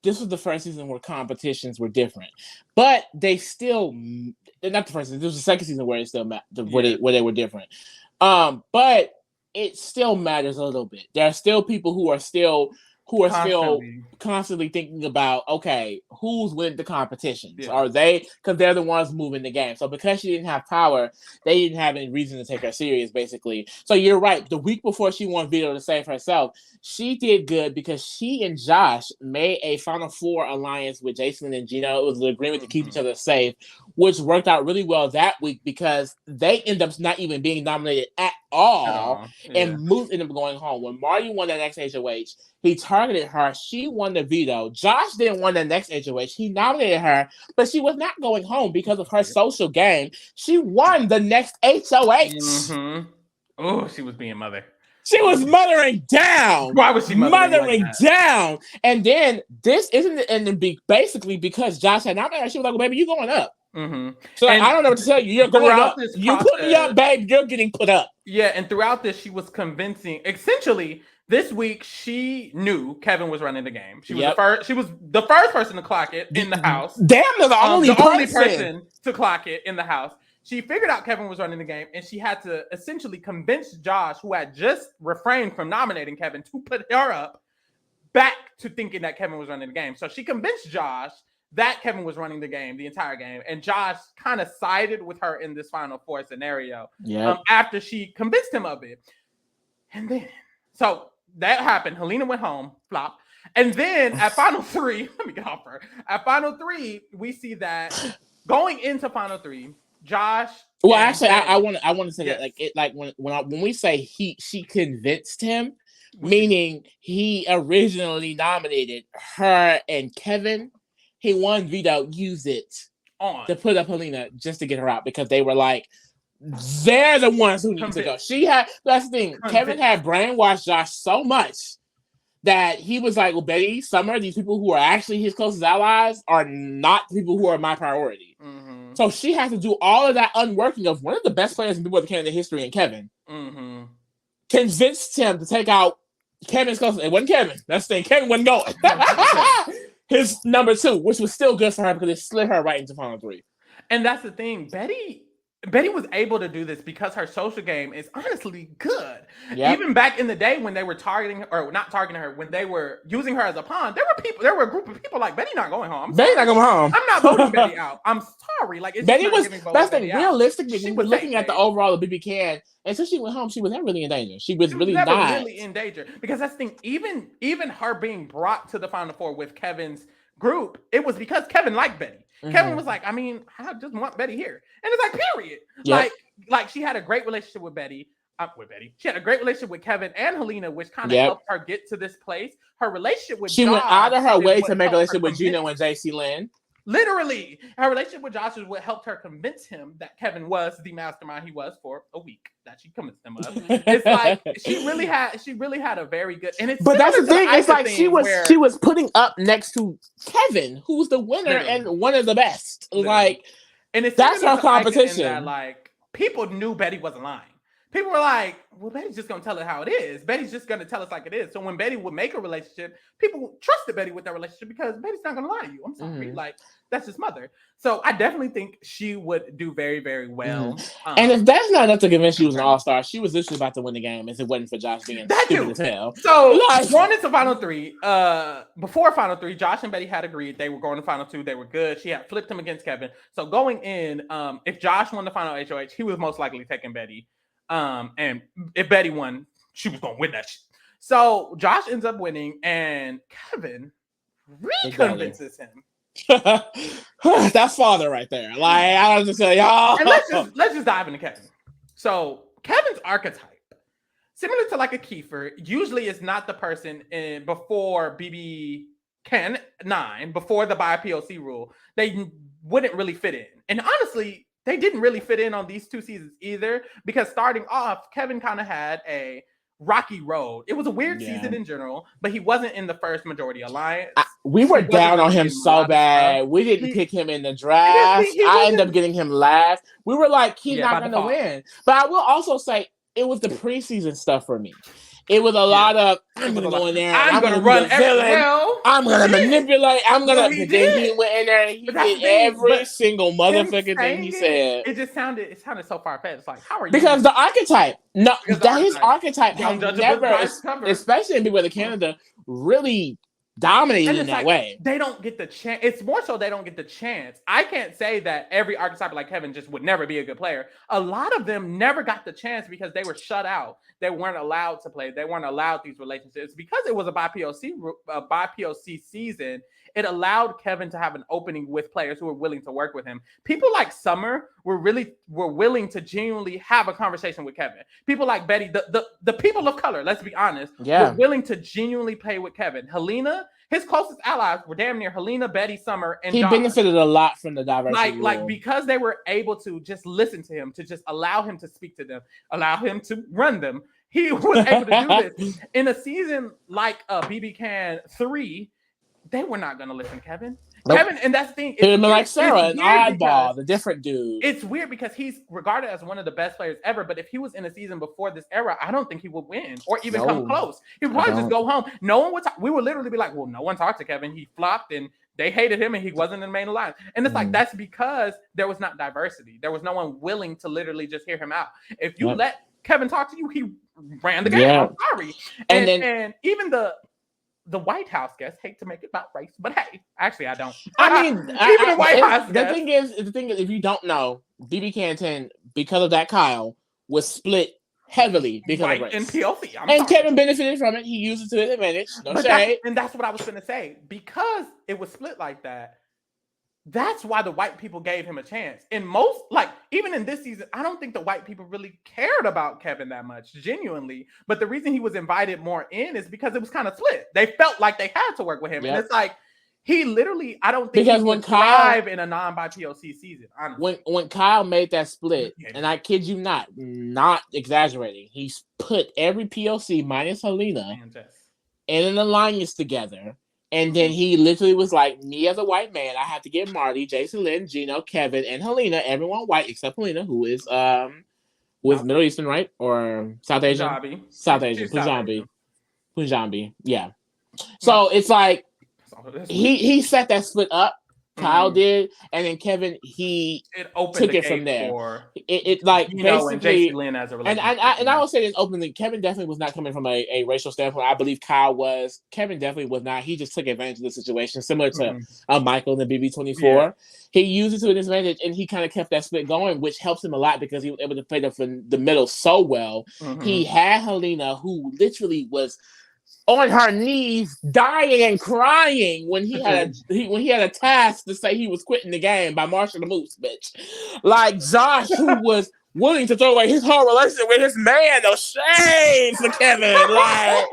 this was the first season where competitions were different. But they still, not the first season, this was the second season where it still where they were different. But it still matters a little bit. There are still people who are still constantly thinking about, okay, who's winning the competitions? Yeah. Are they, because they're the ones moving the game. So because she didn't have power, they didn't have any reason to take her serious, basically. So you're right. The week before she won veto to save herself, she did good because she and Josh made a Final Four alliance with Jason and Gino. It was an agreement to keep each other safe, which worked out really well that week because they end up not even being nominated at all. And Moose ended up going home. When Marty won that next HOH, he targeted her. She won the veto. Josh didn't win the next HOH. He nominated her, but she was not going home because of her social game. She won the next HOH. Mm-hmm. Oh, she was being mother. She was mothering down. Why was she mothering down? And then this isn't, and basically because Josh had nominated her, she was like, well, baby, you going up. Mm-hmm. So I don't know what to tell you. You're going up. You put me up, babe. You're getting put up. Yeah, and throughout this, she was convincing. Essentially, this week she knew Kevin was running the game. She was the first person to clock it in the house. Damn, the only person to clock it in the house. She figured out Kevin was running the game, and she had to essentially convince Josh, who had just refrained from nominating Kevin, to put her up back to thinking that Kevin was running the game. So she convinced Josh that Kevin was running the game, the entire game, and Josh kind of sided with her in this Final Four scenario after she convinced him of it. And then, so that happened. Helena went home, flop. And then at Final Three, let me get off her. At Final Three, we see that going into Final Three, Josh. Well, actually, I want to say that when we say she convinced him, meaning he originally nominated her and Kevin. He won veto, used it to put up Helena just to get her out because they were like, they're the ones who need to go. That's the thing. Kevin had brainwashed Josh so much that he was like, well, Betty, Summer, these people who are actually his closest allies are not the people who are my priority. Mm-hmm. So she has to do all of that unworking of one of the best players in Big Brother Canada history, and Kevin. Mm-hmm. Convinced him to take out Kevin's closest. It wasn't Kevin. That's the thing. Kevin wasn't going. His number 2, which was still good for her because it slid her right into Final Three. And that's the thing. Betty was able to do this because her social game is honestly good. Yep. Even back in the day when they were not targeting her, when they were using her as a pawn, there were a group of people like, Betty not going home. Betty not going home. I'm not voting Betty out. I'm sorry. Like, it's Betty was, that's the realistically, she was looking at the overall of BB Can, and so she went home, she was never really in danger. She was really not really in danger. Because that's the thing, even her being brought to the Final Four with Kevin's group, it was because Kevin liked Betty. Mm-hmm. Kevin was like, I mean, I just want Betty here. And it's like, period. Yep. Like she had a great relationship with Betty. She had a great relationship with Kevin and Helena, which kind of helped her get to this place. Her relationship with Josh went out of her way to make a relationship with Gino and JC Lynn. Literally, her relationship with Josh is what helped her convince him that Kevin was the mastermind he was for a week that she convinced him of. It's like she really had a very good, and it's. But that's the thing. It's like she was putting up next to Kevin, who's the winner and one of the best. Like, and that's her competition. That, like, people knew Betty wasn't lying. People were like, well, Betty's just going to tell it how it is. Betty's just going to tell us like it is. So when Betty would make a relationship, people trusted Betty with that relationship because Betty's not going to lie to you. I'm sorry. Mm-hmm. Like, that's his mother. So I definitely think she would do very, very well. Mm-hmm. And if that's not enough to convince she was an all-star, she was literally about to win the game if it wasn't for Josh being stupid as hell. So going into Final Three, before Final Three, Josh and Betty had agreed they were going to Final Two. They were good. She had flipped him against Kevin. So going in, if Josh won the final HOH, he was most likely taking Betty. And if Betty won, she was gonna win that shit. So Josh ends up winning, and Kevin reconvinces him That's father right there. Like, I was just say, y'all. And let's just dive into Kevin. So Kevin's archetype, similar to like a Kiefer, usually is not the person before BB Ken 9, before the by POC rule. They wouldn't really fit in. And honestly, they didn't really fit in on these 2 seasons either, because starting off, Kevin kind of had a rocky road. It was a weird season in general, but he wasn't in the first majority alliance. We were down on him so bad. We didn't pick him in the draft. I ended up getting him last. We were like, he's not going to win. But I will also say, it was the preseason stuff for me. It was a lot of, I'm going to go in there. I'm going to run everything. I'm going to manipulate. I'm going to. But then he went in there and he did every single motherfucking thing he said. It sounded so far-fetched. It's like, how are you? Because the archetype. No, his archetype has never, especially in Big Brother Canada, really dominated in that way. They don't get the chance. It's more so they don't get the chance. I can't say that every archetype like Kevin just would never be a good player. A lot of them never got the chance because they were shut out. They weren't allowed to play. They weren't allowed these relationships. Because it was a by POC season, it allowed Kevin to have an opening with players who were willing to work with him. People like Summer were willing to genuinely have a conversation with Kevin. People like Betty, the people of color, let's be honest, were willing to genuinely play with Kevin. Helena, his closest allies were damn near Helena, Betty, Summer, and Josh. He benefited a lot from the diversity. Like because they were able to just listen to him, to just allow him to speak to them, allow him to run them. He was able to do this. In a season like BB Can 3, they were not going to listen to Kevin. Nope. Kevin, and that's the thing. It's like Sarah, an oddball, the different dude. It's weird because he's regarded as one of the best players ever, but if he was in a season before this era, I don't think he would win or even come close. He would probably just go home. No one would talk. We would literally be like, well, no one talked to Kevin. He flopped and they hated him and he wasn't in the main alliance. And it's like, that's because there was not diversity. There was no one willing to literally just hear him out. If you let Kevin talk to you, he ran the game. I'm sorry. And even the White House guests, hate to make it about race, but hey, actually I don't. I mean, even the White House guests. The thing is, if you don't know, BB Can 10, because of that Kyle, was split heavily because of race. And POC. And Kevin benefited from it. He used it to his advantage. No shade. And that's what I was going to say. Because it was split like that, that's why the white people gave him a chance. And most, like, even in this season, I don't think the white people really cared about Kevin that much, genuinely. But the reason he was invited more in is because it was kind of split. They felt like they had to work with him. Yep. And it's like, he literally, I don't think he would thrive in a non-by-POC season, honestly. When Kyle made that split, and I kid you not exaggerating, he put every POC minus Helena in an alliance together. And then he literally was like, me as a white man, I have to get Marty, Jason Lynn, Gino, Kevin, and Helena, everyone white except Helena, who is Middle Eastern, right? Or South Asian? Punjabi. Yeah. So it's like he set that split up. Kyle did, and then Kevin took it from there. It like basically, and as a and I will say this openly: Kevin definitely was not coming from a racial standpoint. I believe Kyle was. Kevin definitely was not. He just took advantage of the situation, similar to Michael in the BB24. Yeah. He used it to his advantage, and he kind of kept that split going, which helps him a lot because he was able to play the middle so well. He had Helena, who literally was on her knees, dying and crying when he had a task to say he was quitting the game by Marshall the Moose, bitch. Like Josh, who was willing to throw away his whole relationship with his man, no shame for Kevin. Like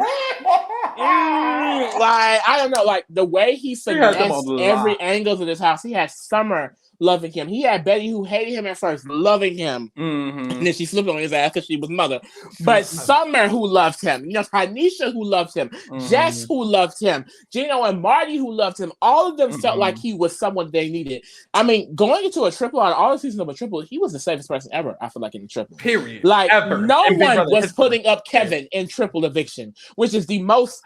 I don't know, like the way he finessed every angle of this house. He had Summer loving him. He had Betty, who hated him at first, loving him. And then she flipped on his ass because she was mother. But Summer, who loved him. You know, Tanisha, who loved him. Jess, who loved him. Gino and Marty, who loved him. All of them felt like he was someone they needed. I mean, going into a triple, out of all the seasons of a triple, he was the safest person ever, I feel like, in the triple. Period. Like, no one was putting up Kevin in triple eviction, which is the most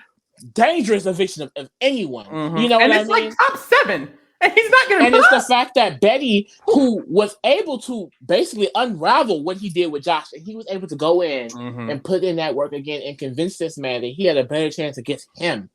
dangerous eviction of anyone. You know what I mean? And it's like top 7. And he's not going to. And it's the fact that Betty, who was able to basically unravel what he did with Josh, and he was able to go in and put in that work again and convince this man that he had a better chance against him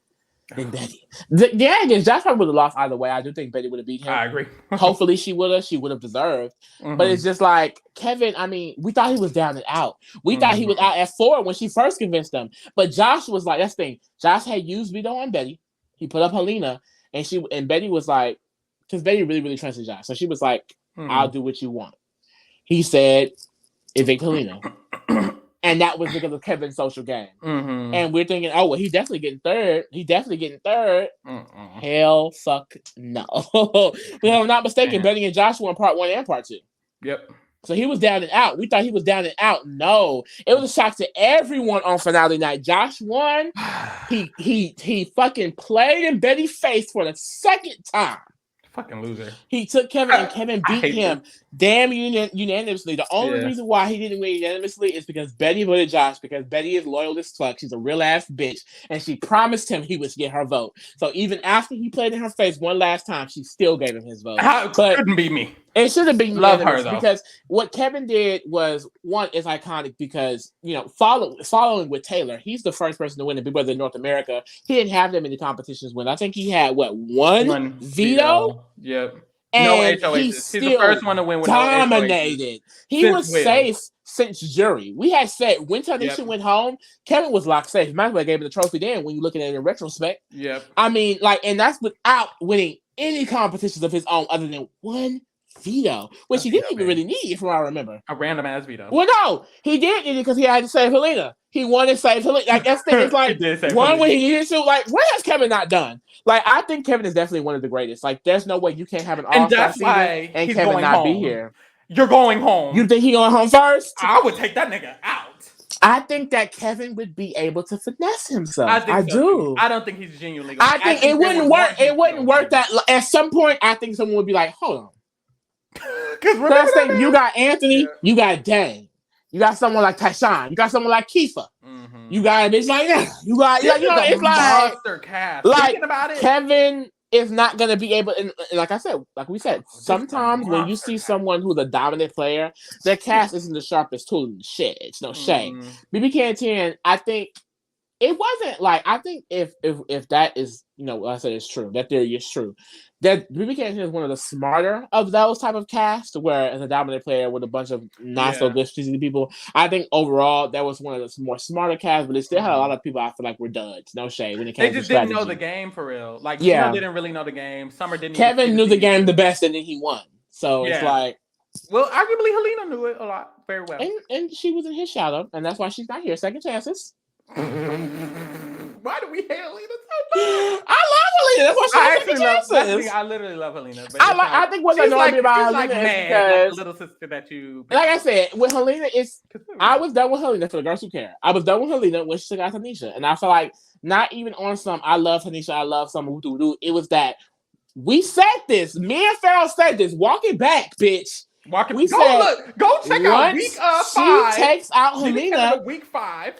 than Betty. Again, Josh probably would have lost either way. I do think Betty would have beat him. I agree. Hopefully she would have. She would have deserved. But it's just like, Kevin, I mean, we thought he was down and out. We thought he was out at 4 when she first convinced him. But Josh was like, that's the thing. Josh had used veto on Betty. He put up Helena, and Betty was like, because Betty really, really trusted Josh. So she was like, I'll do what you want. He said, evict Helena. And that was because of Kevin's social game. Mm-hmm. And we're thinking, oh, well, he's definitely getting third. Hell fuck no. If I'm not mistaken, Betty and Josh won part 1 and part 2. Yep. So he was down and out. We thought he was down and out. No. It was a shock to everyone on finale night. Josh won. He fucking played in Betty's face for the second time. Fucking loser. He took Kevin and Kevin beat him damn unanimously. The only reason why he didn't win unanimously is because Betty voted Josh, because Betty is loyal as fuck. She's a real ass bitch. And she promised him he would get her vote. So even after he played in her face one last time, she still gave him his vote. It couldn't be me. It should have been Love her though. Because what Kevin did was, one, is iconic because, following with Taylor, he's the first person to win in Big Brother North America. He didn't have that many competitions win. I think he had one veto. Yep. And no HOH. He's the first one to win with dominated. He was safe since jury. We had said when Tanisha went home, Kevin was locked safe. Might as well gave him the trophy then when you look at it in retrospect. Yep. I mean, and that's without winning any competitions of his own other than one veto, which he didn't even really need, from what I remember. A random ass veto. Well, no, he did need it because he had to save Helena. He wanted to save Helena. Like, that's the thing. It's like one when he needed to. Like, what has Kevin not done? Like, I think Kevin is definitely one of the greatest. Like, there's no way you can't have an all-star season and Kevin not be here. You're going home. You think he going home first? I would take that nigga out. I think that Kevin would be able to finesse himself. I do. Too. I don't think he's genuinely going to. I think it wouldn't work. It wouldn't work that. At some point, I think someone would be like, hold on. Because you got Anthony, you got Dane, you got someone like Tyshawn, you got someone like Kiefer, you got a bitch like that. You got, it's like monster cast. Like, thinking about it, Kevin is not going to be able, and like we said, sometimes when you see someone who's a dominant player, their cast isn't the sharpest tool in the shed. It's no shame. BB Canteen, I think it wasn't like, I think if that is, I said it's true, that theory is true, that BB Canteen is one of the smarter of those type of cast, where as a dominant player with a bunch of not so good strategic people, I think overall that was one of the more smarter casts, but it still had a lot of people I feel like were duds. No shade when it came to They just strategy. didn't know the game for real. Like, Gino didn't really know the game. Summer didn't. Kevin knew the game the best, and then he won. So it's like, well, arguably Helena knew it a lot, very well, and she was in his shadow, and that's why she's not here. Second chances. Why do we hate Helena so much? I love Helena. That's why she's I literally love Helena. But I think what's annoying me about Helena is because the little sister that you. Like I said, with Helena, I was done with Helena for the girls who care. I was done with Helena when she took out Tanisha, and I feel like not even on some I love Tanisha, I love some woo. It was that we said this. Me and Farrell said this. Walk it back, bitch. Go check out week 5. She takes out Helena. Week 5.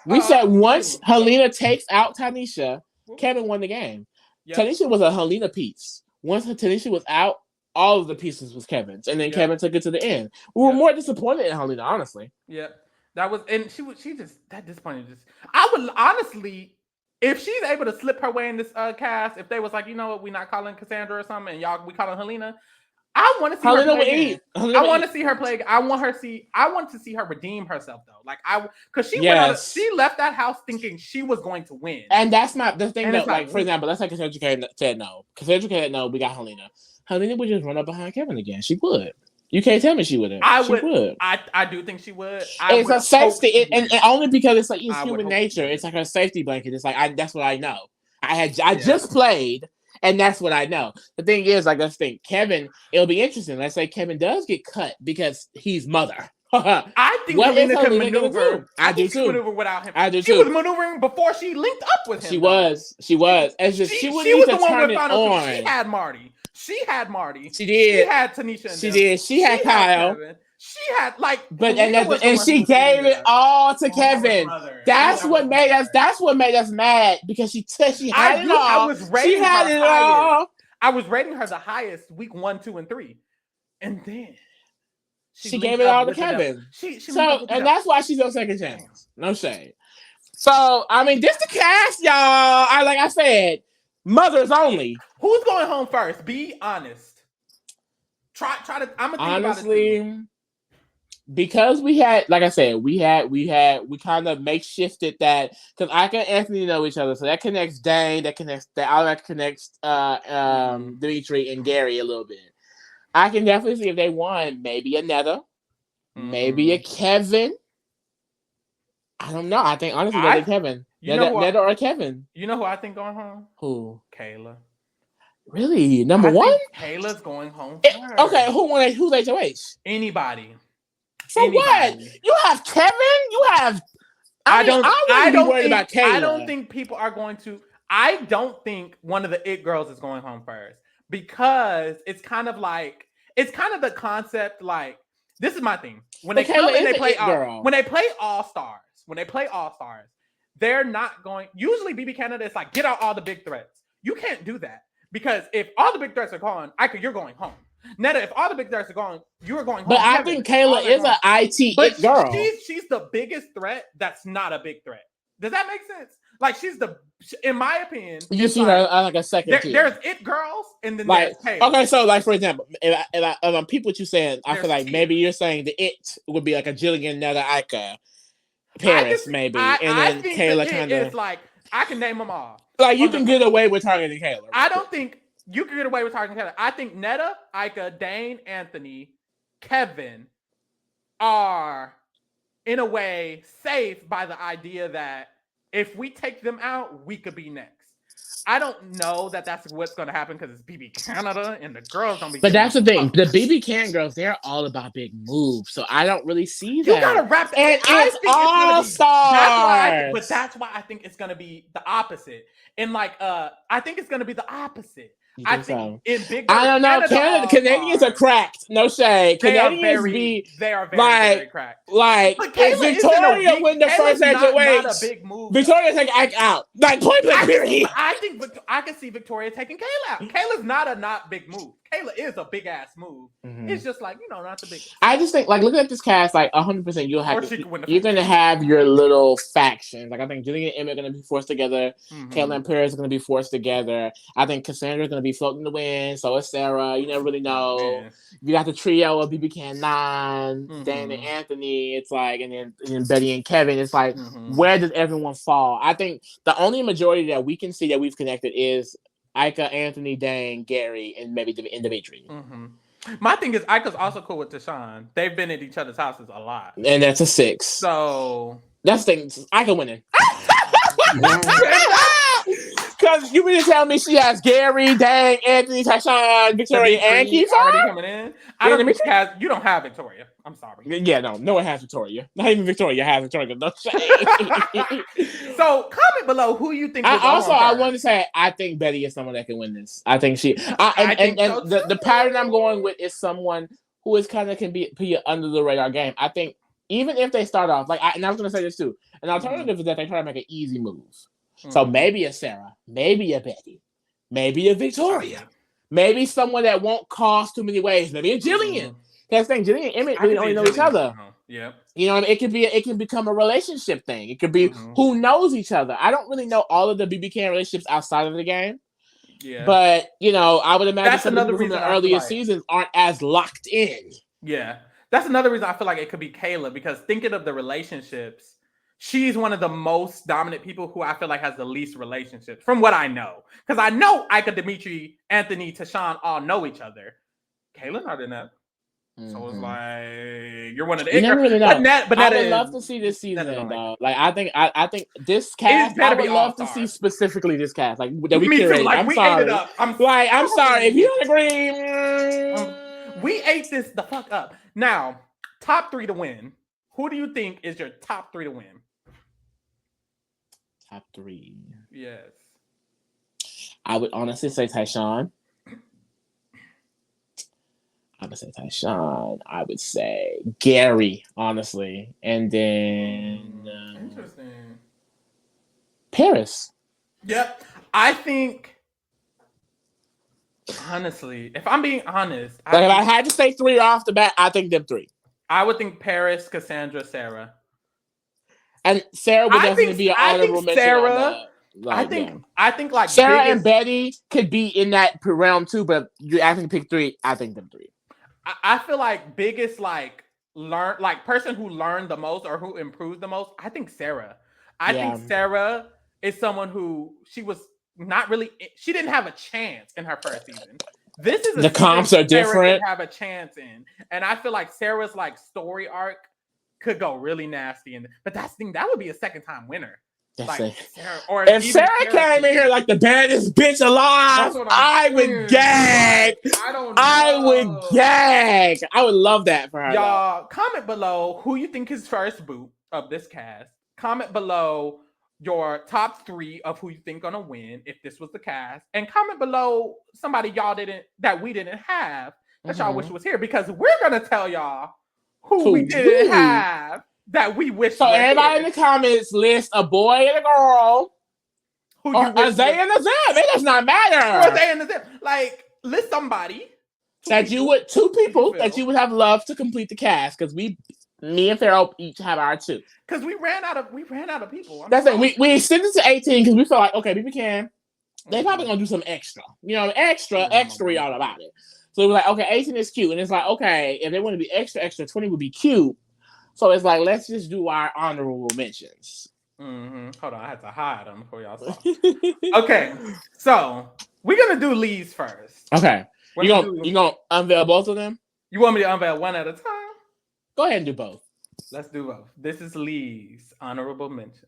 We said once Helena takes out Tanisha, Kevin won the game. Yep. Tanisha was a Helena piece. Once Tanisha was out, all of the pieces was Kevin's, and then Kevin took it to the end. We were more disappointed in Helena, honestly. Yeah, that was, and she just that disappointed. I would honestly, if she's able to slip her way in this cast, if they was like, you know what, we not calling Cassandra or something, and we calling Helena. I want to see her play again. I want to see her play. I want to see her redeem herself though. Like because she left that house thinking she was going to win. And that's not the thing. That, like, for example, let's say Cassandra said no. Cassandra said no. We got Helena. Helena would just run up behind Kevin again. She would. You can't tell me she wouldn't. She would. I do think she would. It's a safety, and only because it's like it's human nature. It's like her safety blanket. It's like that's what I know. I just played. And that's what I know. The thing is, like, let's think, Kevin, it'll be interesting. Let's say Kevin does get cut because he's mother. I think Helena can maneuver. I do too. Maneuver without him. I do too. She was maneuvering before she linked up with him. She was. It's just she was the one with on. She had Marty. She did. She had Tanisha. She did. She had Kyle. She had and she gave it all to Kevin. That's what made us. That's what made us mad because she had it all. She had it all. I was rating her the highest week 1, 2, and 3, and then she gave it all to Kevin. And that's why she's on second chance. No shade. So I mean, this the cast, y'all. Like I said, mothers only. Who's going home first? Be honest. Try to. I'm gonna think honestly. About it because we had, like I said, we kind of makeshifted that because Ika and Anthony know each other, so that connects Dane, that connects Dimitri and Gary a little bit. I can definitely see if they won, maybe a Netta, maybe a Kevin. I don't know. I think honestly, maybe Kevin. Netta or Kevin. You know who I think going home? Who? Kayla. Really? Number one? Kayla's going home first. Okay, who's HOH? Anybody. For what? You have Kevin? You have... I don't be worried about Kayla. I don't think people are going to... I don't think one of the it girls is going home first. Because it's kind of like... It's kind of the concept like... This is my thing. When they come and they play All-Stars, they're not going... Usually BB Canada is like, get out all the big threats. You can't do that. Because if all the big threats are gone, you're going home. Netta, if all the big threats are gone, you're going home. But I think Kayla is an IT girl. She's the biggest threat that's not a big threat. Does that make sense? Like, in my opinion... You see her like a second tier. There's it girls, and then there's Kayla. Okay, so like, for example, if I peep what you're saying, I feel like maybe you're saying the it would be like a Jillian, Netta, Ika, Paris, maybe. And then Kayla kind of... It's like, I can name them all. Like, you can get away with targeting Kayla. I don't think you can get away with targeting Kayla. I think Netta, Ika, Dane, Anthony, Kevin are, in a way, safe by the idea that if we take them out, we could be next. I don't know that that's what's going to happen because it's BB Canada and the girls don't be. But that's the thing. The BB Can girls, they're all about big moves. So I don't really see that. You got to wrap that. And it's All-Stars. That's why I think it's going to be the opposite. And like, I think it's going to be the opposite. I think in Big Brother, I don't know. Canadians are cracked. No shade. They are very cracked. Like, if Victoria win the first HOH, Victoria take Ike out. Like, point blank period. I can see Victoria taking Kayla out. Kayla's not a big move. Kayla is a big ass move. Mm-hmm. It's just like, not the biggest. I just think, like, looking at this cast, like 100%, you're going to have your little factions. Like, I think Jillian and Emma are going to be forced together. Mm-hmm. Kayla and Paris are going to be forced together. I think Cassandra is going to be floating the wind. So is Sarah. You never really know. Yeah. You got the trio of BB Can 9, Dan and Anthony. It's like, and then Betty and Kevin. It's like, where does everyone fall? I think the only majority that we can see that we've connected is Ika, Anthony, Dane, Gary, and maybe Dimitri. Mm-hmm. My thing is, Ika's also cool with Tashawn. They've been at each other's houses a lot. And that's a 6. So... That's the thing. Ika winning. Because you mean to tell me she has Gary, Dane, Anthony, Tashawn, Victoria, and Keith already coming in? I don't think you don't have Victoria. I'm sorry. Yeah, no one has Victoria. Not even Victoria has Victoria. No shade. So comment below who you think. I want to say I think Betty is someone that can win this. I think she. The pattern I'm going with is someone who is kind of can be under the radar game. I think even if they start off and I was going to say this too. An alternative is that they try to make an easy move. So maybe a Sarah, maybe a Betty, maybe a Victoria, maybe someone that won't cost too many ways, maybe a Jillian. That's the thing, Jillian and Emmett really only know each other. Yeah. It can become a relationship thing. It could be who knows each other. I don't really know all of the BB Can relationships outside of the game. Yeah. But, I would imagine some people from the earlier seasons aren't as locked in. Yeah. That's another reason I feel like it could be Kayla, because thinking of the relationships, she's one of the most dominant people who I feel like has the least relationships, from what I know. Because I know Ika, Dimitri, Anthony, Tashawn all know each other. Kayla not in that. So it's like you're one of the. You never really know. But I would love to see this season, though. Like I think this cast. I would love to see specifically this cast, like that we curated. Like, I'm sorry. I'm sorry if you don't agree. We ate this the fuck up. Now, top 3 to win. Who do you think is your top 3 to win? Top 3. Yes. I would honestly say Tyshawn. I would say Gary, honestly. And then... interesting. Paris. Yep. I think... Honestly, if I'm being honest... if I had to say 3 off the bat, I think them 3. I would think Paris, Cassandra, Sarah. And Sarah would definitely be an honorable mention. Sarah... I think like Sarah and Betty could be in that realm too, but you asking to pick 3, I think them 3. I feel like biggest like person who learned the most or who improved the most, I think Sarah. I think Sarah is someone who she didn't have a chance in her first season. This is the comps are different. Sarah could have a chance in, and I feel like Sarah's like story arc could go really nasty. But that would be a second time winner. Like Sarah, if Sarah came in here like the baddest bitch alive, I would gag. I don't know. I would gag. I would love that for her. Y'all, comment below who you think is first boot of this cast. Comment below your top 3 of who you think gonna win if this was the cast, and comment below somebody that we didn't have that y'all wish was here, because we're gonna tell y'all who we didn't have that we wish. So everybody in the comments list a boy and a girl, who you a Zay and a Zim. It does not matter. Or Zay and a Zim. Like, list somebody that you would 2 people that you would have loved to complete the cast, because me and Farrell each have our 2. Because we ran out of people. That's it. We extended to 18 because we felt like, okay, BB can. They probably gonna do some extra. Extra y'all about it. So we were like, okay, 18 is cute. And it's like, okay, if they want to be extra, 20 would be cute. So it's like, let's just do our honorable mentions. Hold on, I had to hide them before y'all saw. Okay, so we're gonna do Lee's first. Okay. You gonna unveil both of them? You want me to unveil one at a time? Go ahead and do both. Let's do both. This is Lee's honorable mentions.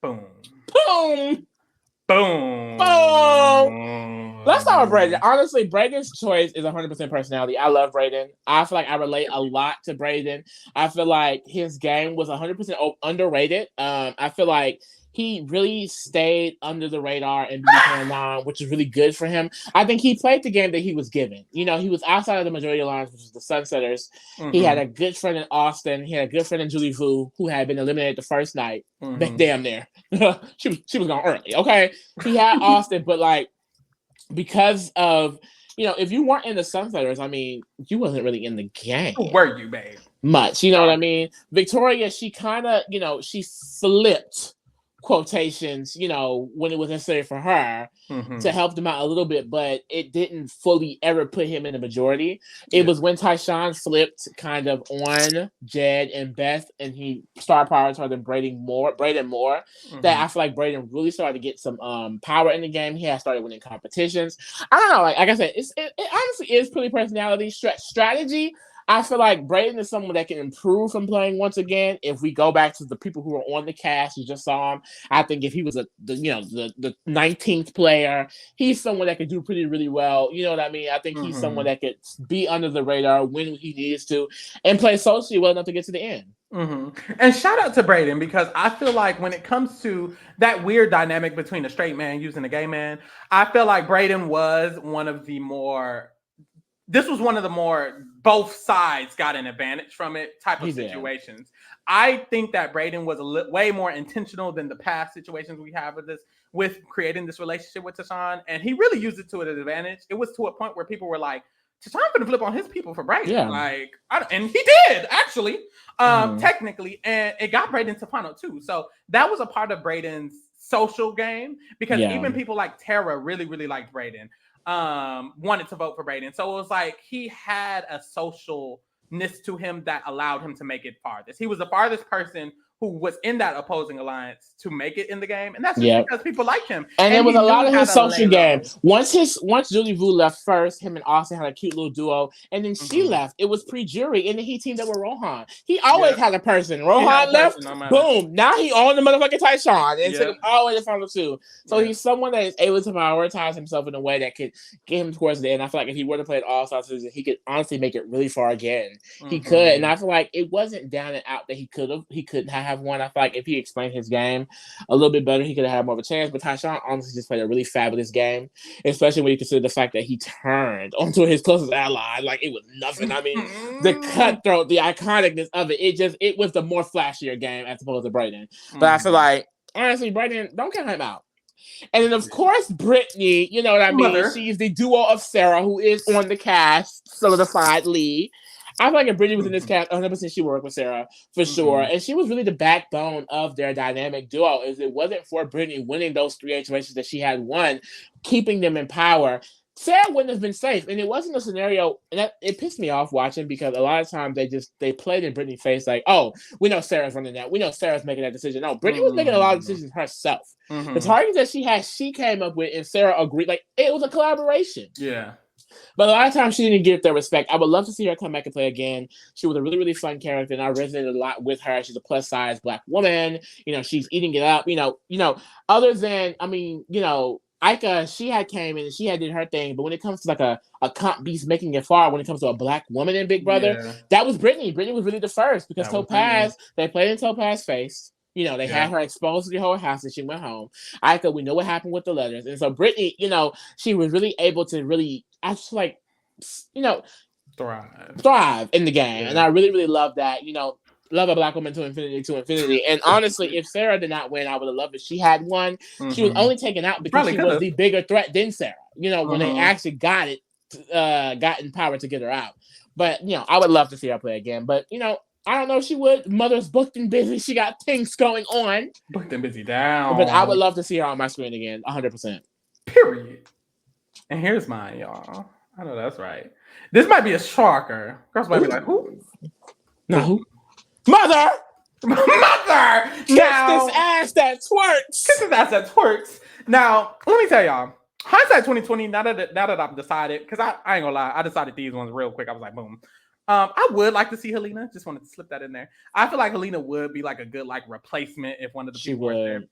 Boom. Boom. Boom. Boom. Let's start with Brayden. Honestly, Brayden's choice is 100% personality. I love Brayden. I feel like I relate a lot to Brayden. I feel like his game was 100% underrated. I feel like he really stayed under the radar and became on, which is really good for him. I think he played the game that he was given. He was outside of the majority alliance, which was the Sunsetters. He had a good friend in Austin. He had a good friend in Julie Vu, who had been eliminated the first night. Damn near. she was gone early. Okay. He had Austin, but like, because of, if you weren't in the Sunsetters, I mean, you wasn't really in the game. Who were you, babe? Much. You know what I mean? Victoria, she kind of, she slipped quotations, when it was necessary for her to help them out a little bit, but it didn't fully ever put him in the majority. It was when Tyshawn flipped kind of on Jed and Beth, and he started prioritizing Brayden more, that I feel like Brayden really started to get some power in the game. He had started winning competitions. I don't know, like I said, it honestly is pretty personality strategy. I feel like Brayden is someone that can improve from playing once again. If we go back to the people who were on the cast, you just saw him. I think if he was the 19th player, he's someone that could do really well. You know what I mean? I think he's someone that could be under the radar when he needs to and play socially well enough to get to the end. And shout out to Brayden, because I feel like when it comes to that weird dynamic between a straight man using a gay man, I feel like Brayden was one of the more both sides got an advantage from it type of situations. I think that Brayden was way more intentional than the past situations we have with creating this relationship with Tyshawn, and he really used it to his advantage. It was to a point where people were like, Tyshawn gonna flip on his people for Brayden, and he did actually, technically, and it got Brayden to final 2. So that was a part of Brayden's social game, because even people like Tara really liked Brayden. Wanted to vote for Brayden. So it was like he had a socialness to him that allowed him to make it farthest. He was the farthest person who was in that opposing alliance to make it in the game, and that's just because people liked him. And it was a lot of his social game. Once Julie Vu left first, him and Austin had a cute little duo, and then she left. It was pre-jury, and then he teamed up with Rohan. He always had a person. Rohan left, boom. Now he owned the motherfucking Tyshawn, and took him all the way to final 2. So he's someone that is able to prioritize himself in a way that could get him towards the end. I feel like if he were to play an all-star season, he could honestly make it really far again. He could, and I feel like it wasn't down and out that he couldn't have one. I feel like if he explained his game a little bit better, he could have had more of a chance. But Tyshawn honestly just played a really fabulous game, especially when you consider the fact that he turned onto his closest ally like it was nothing. I mean, the cutthroat, the iconicness of it, it was the more flashier game as opposed to Brayden. But I feel like, honestly, Brayden, don't count him out. And then, of course, Brittany, you know what I mean? She's the duo of Sarah, who is on the cast, solidified lead. I feel like if Brittany was in this cast, 100% she would work with Sarah for sure. And she was really the backbone of their dynamic duo. If it wasn't for Brittany winning those 3 HOHs that she had won, keeping them in power, Sarah wouldn't have been safe, and it wasn't a scenario. And it pissed me off watching because a lot of times they played in Brittany's face like, "Oh, we know Sarah's running that. We know Sarah's making that decision." No, Brittany was making a lot of decisions herself. The targets that she came up with, and Sarah agreed. Like it was a collaboration. Yeah. But a lot of times she didn't get their respect. I would love to see her come back and play again. She was a really, really fun character, and I resonated a lot with her. She's a plus size Black woman. She's eating it up. Other than Ika, she had came in and she had did her thing. But when it comes to like a comp beast making it far, when it comes to a Black woman in Big Brother, that was Brittany. Brittany was really the first because Topaz, they played in Topaz's face. They had her exposed to the whole house and she went home. Ika, we know what happened with the letters. And so Brittany, she was really able to really, thrive in the game. Yeah. And I really, really love that. Love a Black woman to infinity. And honestly, if Sarah did not win, I would have loved it. She had won. She was only taken out because she was the bigger threat than Sarah. When they actually got empowered to get her out. But, I would love to see her play again. But, I don't know if she would. Mother's booked and busy. She got things going on. Booked and busy down. But I would love to see her on my screen again, 100%. Period. And here's mine, y'all. I know that's right. This might be a shocker. Girls might be like, who? No, who? Mother! Mother! Kiss this ass that twerks. Kiss this ass that twerks. Now, let me tell y'all. Hindsight 2020, now that I've decided, because I ain't gonna lie, I decided these ones real quick. I was like, boom. I would like to see Helena. Just wanted to slip that in there. I feel like Helena would be like a good replacement if one of the people were there.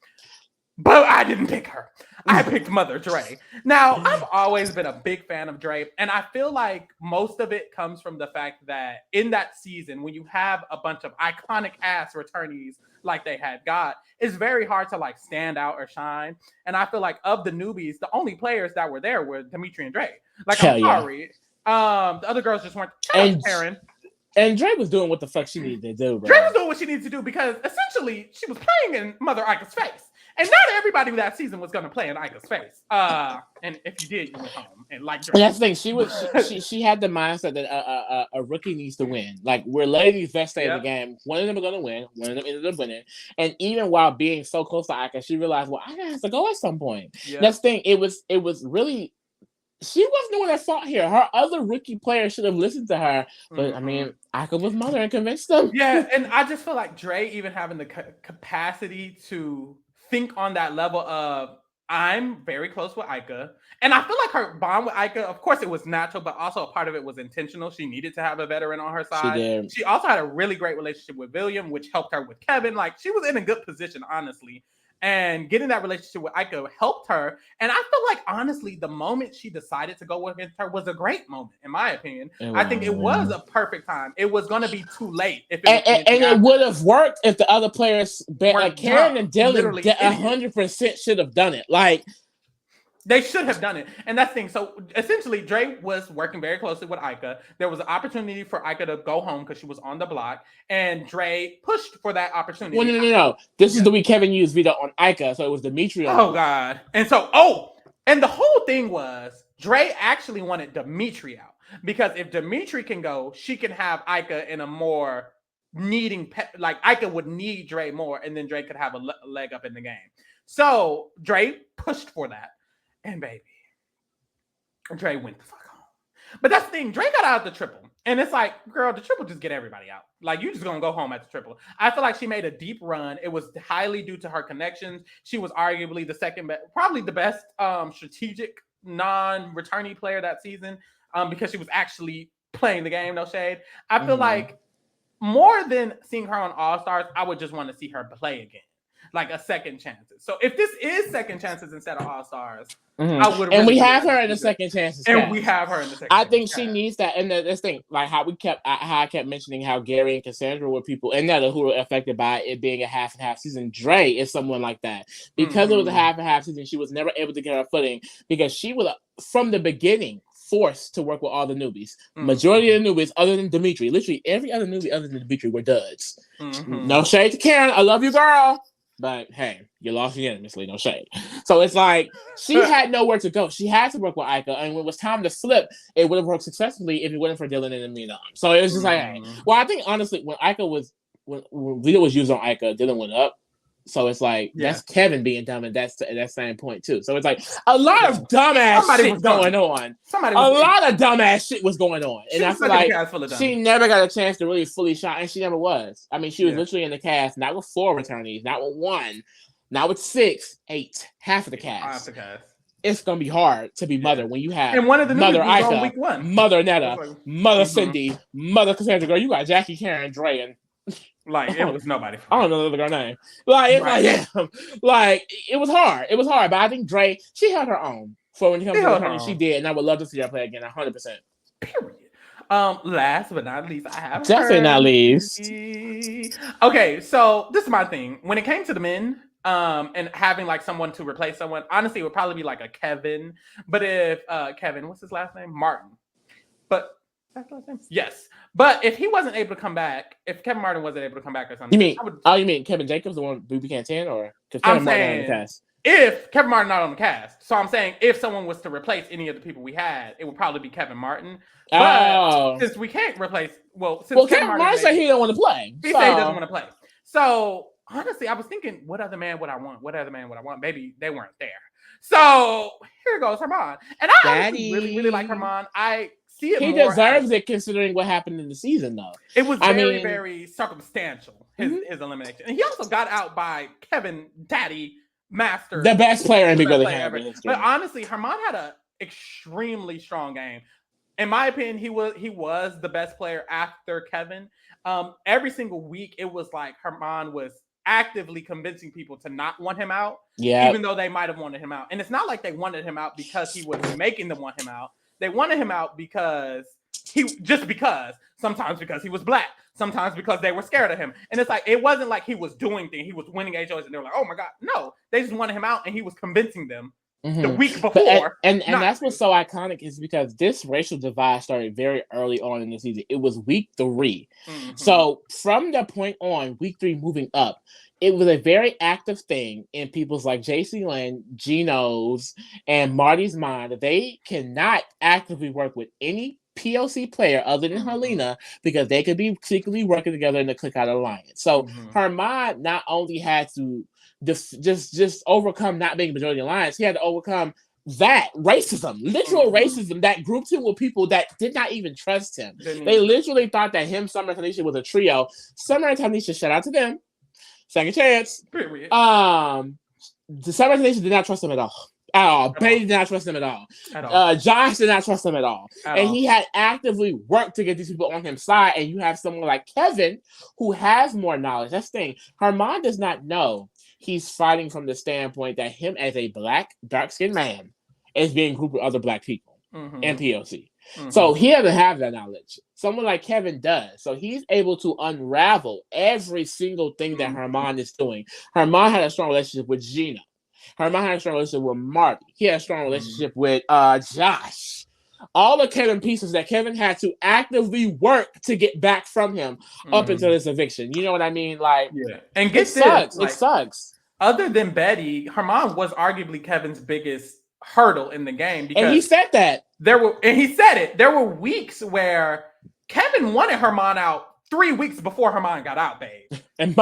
But I didn't pick her. I picked Mother Dre. Now, I've always been a big fan of Dre, and I feel like most of it comes from the fact that in that season, when you have a bunch of iconic ass returnees like they had got, it's very hard to stand out or shine. And I feel like of the newbies, the only players that were there were Dimitri and Dre. I'm sorry. Yeah. The other girls just weren't. Karen. And Dre was doing what the fuck she needed to do, bro. Dre was doing what she needed to do because essentially she was playing in Mother Ika's face. And not everybody that season was going to play in Ika's face. And if you did, you went home. And Dre. And that's the thing. She had the mindset that a rookie needs to win. Like, we're ladies that stay in the game. One of them are going to win. One of them ended up winning. And even while being so close to Ika, she realized, well, Ika has to go at some point. Yeah. That's the thing. It was really... She wasn't the one that fought here. Her other rookie players should have listened to her. But, I mean, Ika was Mother and convinced them. Yeah, and I just feel like Dre even having the capacity to think on that level of, I'm very close with Ika. And I feel like her bond with Ika, of course, it was natural, but also a part of it was intentional. She needed to have a veteran on her side. She did. She also had a really great relationship with William, which helped her with Kevin. She was in a good position, honestly. And getting that relationship with Ika helped her. And I feel like, honestly, the moment she decided to go against her was a great moment, in my opinion. I think it was a perfect time. It was going to be too late. If it would have worked if the other players, Karen and Dylan, 100% should have done it. They should have done it. And that's the thing. So essentially, Dre was working very closely with Ika. There was an opportunity for Ika to go home because she was on the block. And Dre pushed for that opportunity. Well, no. This is the week Kevin used veto on Ika. So it was Dimitri on God. And so, and the whole thing was Dre actually wanted Dimitri out. Because if Dimitri can go, she can have Ika in a more needing, Ika would need Dre more. And then Dre could have a leg up in the game. So Dre pushed for that. And baby, Dre went the fuck home. But that's the thing. Dre got out the triple. And it's like, girl, the triple just get everybody out. You just going to go home at the triple. I feel like she made a deep run. It was highly due to her connections. She was arguably the second best, probably the best strategic non-returnee player that season because she was actually playing the game, no shade. I feel like more than seeing her on All-Stars, I would just want to see her play again. A second chances. So if this is second chances instead of All-Stars, I would. And we have her in the second chances. And we have her in the second. I think she needs that. And this thing, how I kept mentioning how Gary and Cassandra were people, and that who were affected by it being a half and half season. Dre is someone like that because it was a half and half season. She was never able to get her footing because she was from the beginning forced to work with all the newbies. Majority of the newbies, other than Dimitri, literally every other newbie other than Dimitri were duds. No shade to Karen. I love you, girl. But hey, you lost unanimously, no shade. So it's like she had nowhere to go. She had to work with Ika, and when it was time to flip, it would have worked successfully if it wasn't for Dylan and Amina. So it was just hey. Well, I think honestly, when Vito was used on Ika, Dylan went up. So it's like that's Kevin being dumb at that same point too. So it's like a lot of dumbass shit going on. A lot of dumbass shit was going on, and I feel like she never got a chance to really fully shine, and she never was. I mean, she was literally in the cast, not with 4 returnees, not with 1, not with 6, 8, half of the cast. It's gonna be hard to be Mother when you have and one of the Mother Ika, Mother Netta, Mother Cindy, Mother Cassandra. Girl, you got Jackie, Karen, Dre, and like it was nobody. I don't know the girl name. Like it's like it was hard. It was hard, but I think Dre, she held her own for when it comes to returning. She did, and I would love to see her play again, 100%. Period. Last but not least, I have definitely not least. Okay, so this is my thing. When it came to the men, and having like someone to replace someone, honestly, it would probably be like a Kevin. But if Kevin, what's his last name? Martin. But that's last name? Yes. But if he wasn't able to come back, if Kevin Martin wasn't able to come back or something, you mean Kevin Jacobs, the one who became 10, or because Kevin Martin not on the cast? If Kevin Martin not on the cast, so I'm saying if someone was to replace any of the people we had, it would probably be Kevin Martin. But since we can't replace, Kevin Martin said he don't want to play. He said he doesn't want to play. So honestly, I was thinking, what other man would I want? What other man would I want? Maybe they weren't there. So here goes Herman, and I really, really like Herman. I see it. He deserves it considering what happened in the season, though. It was very circumstantial. His elimination, and he also got out by Kevin Daddy Master, the best player in Big Brother Canada. But honestly, Herman had an extremely strong game. In my opinion, he was the best player after Kevin. Every single week, it was like Herman was actively convincing people to not want him out, even though they might have wanted him out. And it's not like they wanted him out because he was making them want him out. They wanted him out because sometimes because he was black, sometimes because they were scared of him. And it's like, it wasn't like he was doing things. He was winning HOs and they were like, oh my God. No, they just wanted him out and he was convincing them the week before. And that's what's so iconic is because this racial divide started very early on in the season. It was week 3. So from the point on, week 3 moving up, it was a very active thing in people's like JC Lynn, Gino's, and Marty's mind that they cannot actively work with any POC player other than Helena because they could be secretly working together in the Cookout Alliance. So Herman not only had to just overcome not being majority alliance, he had to overcome that racism, literal racism that grouped him with people that did not even trust him. They literally thought that him, Summer, and Tanisha was a trio. Summer and Tanisha, shout out to them. Second chance. Period. The Summer and Tanisha did not trust him at all. Betty did not trust him at all. Josh did not trust him at all. He had actively worked to get these people on his side. And you have someone like Kevin who has more knowledge. That's the thing. Herman does not know he's fighting from the standpoint that him as a black, dark-skinned man is being grouped with other black people and POC. So he doesn't have that knowledge. Someone like Kevin does. So he's able to unravel every single thing that Herman is doing. Herman had a strong relationship with Gina. Herman had a strong relationship with Marty. He had a strong relationship with Josh. All the Kevin pieces that Kevin had to actively work to get back from him up until this eviction. You know what I mean? Like, and it sucks. Like, it sucks. Other than Betty, Herman was arguably Kevin's biggest hurdle in the game because and he said that there were weeks where Kevin wanted Herman out 3 weeks before Herman got out, babe. And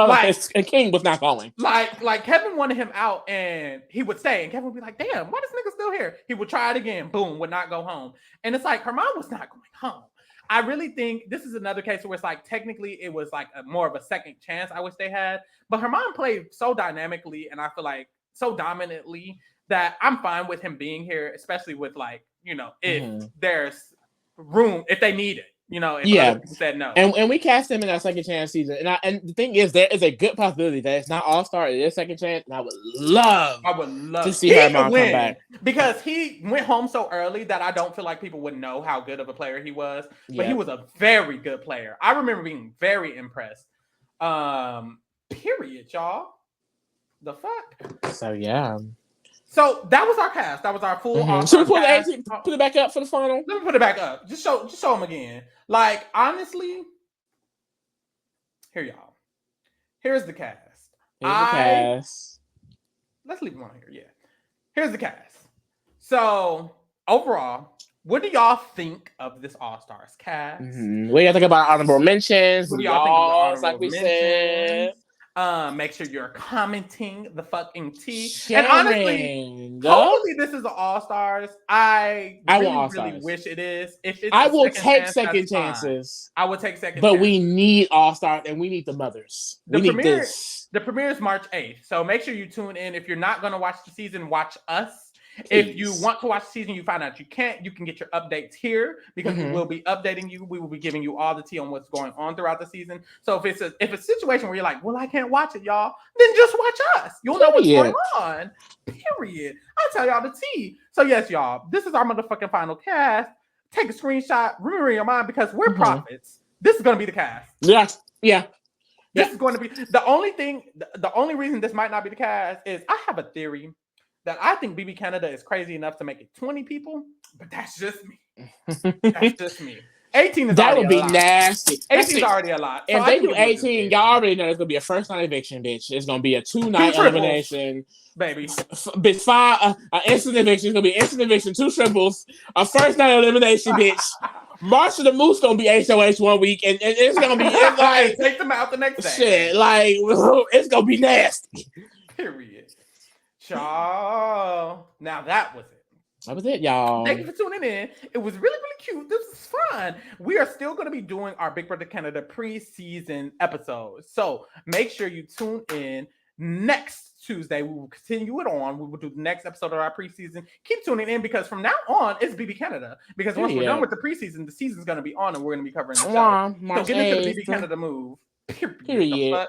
King was not calling. Like Kevin wanted him out and he would stay. And Kevin would be like, damn, why this nigga still here? He would try it again. Boom, would not go home. And it's like, Herman was not going home. I really think this is another case where it's like, technically it was like more of a second chance I wish they had. But Herman played so dynamically and I feel like so dominantly that I'm fine with him being here, especially with like, if there's room, if they need it. If other people said no. And we cast him in our second chance season. And the thing is, there is a good possibility that it's not all-star, it is second chance. And I would love to see Herman come back. Because he went home so early that I don't feel like people would know how good of a player he was. But he was a very good player. I remember being very impressed. Period, y'all. The fuck? So, yeah. So that was our cast. That was our full. Should we put it back up for the final? Let me put it back up. Just show them again. Like, honestly, here y'all. Here's the cast. Let's leave them on here. Yeah. Here's the cast. So overall, what do y'all think of this All Stars cast? What do y'all think about honorable mentions? What do y'all think about honorable mentions? Make sure you're commenting the fucking tea. Sharing. And honestly, hopefully this is an All-Stars. I really wish it is. If it's I will take second chances. I will take second chances. But we need All-Stars and we need the mothers. We need this. The premiere is March 8th. So make sure you tune in. If you're not going to watch the season, watch us. Please. If you want to watch the season, you find out you can't, you can get your updates here because we will be updating you. We will be giving you all the tea on what's going on throughout the season. So if it's a situation where you're like, well, I can't watch it, y'all, then just watch us. You'll know what's going on. Period. I'll tell y'all the tea. So yes, y'all, this is our motherfucking final cast. Take a screenshot, remember in your mind because we're prophets. This is going to be the cast. Yeah. This is going to be the only thing. The only reason this might not be the cast is I have a theory that I think BB Canada is crazy enough to make it 20 people, but that's just me. That's just me. 18 is that would be nasty. 18 is already a lot. So if they do 18, y'all already know it's gonna be a first night eviction, bitch. It's gonna be a 2-night elimination, baby. Bitch, 5 instant eviction. It's gonna be instant eviction, 2 triples, a first night elimination, bitch. March of the Moose gonna be HOH 1 week, and it's gonna be like take them out the next day. Shit, like it's gonna be nasty. Period. Y'all. Now that was it. That was it, y'all. Thank you for tuning in. It was really, really cute. This was fun. We are still going to be doing our Big Brother Canada preseason episodes. So make sure you tune in next Tuesday. We will continue it on. We will do the next episode of our preseason. Keep tuning in because from now on, it's BB Canada. Because once we're done with the preseason, the season's going to be on and we're going to be covering the show. So get into the BB Canada move. Period.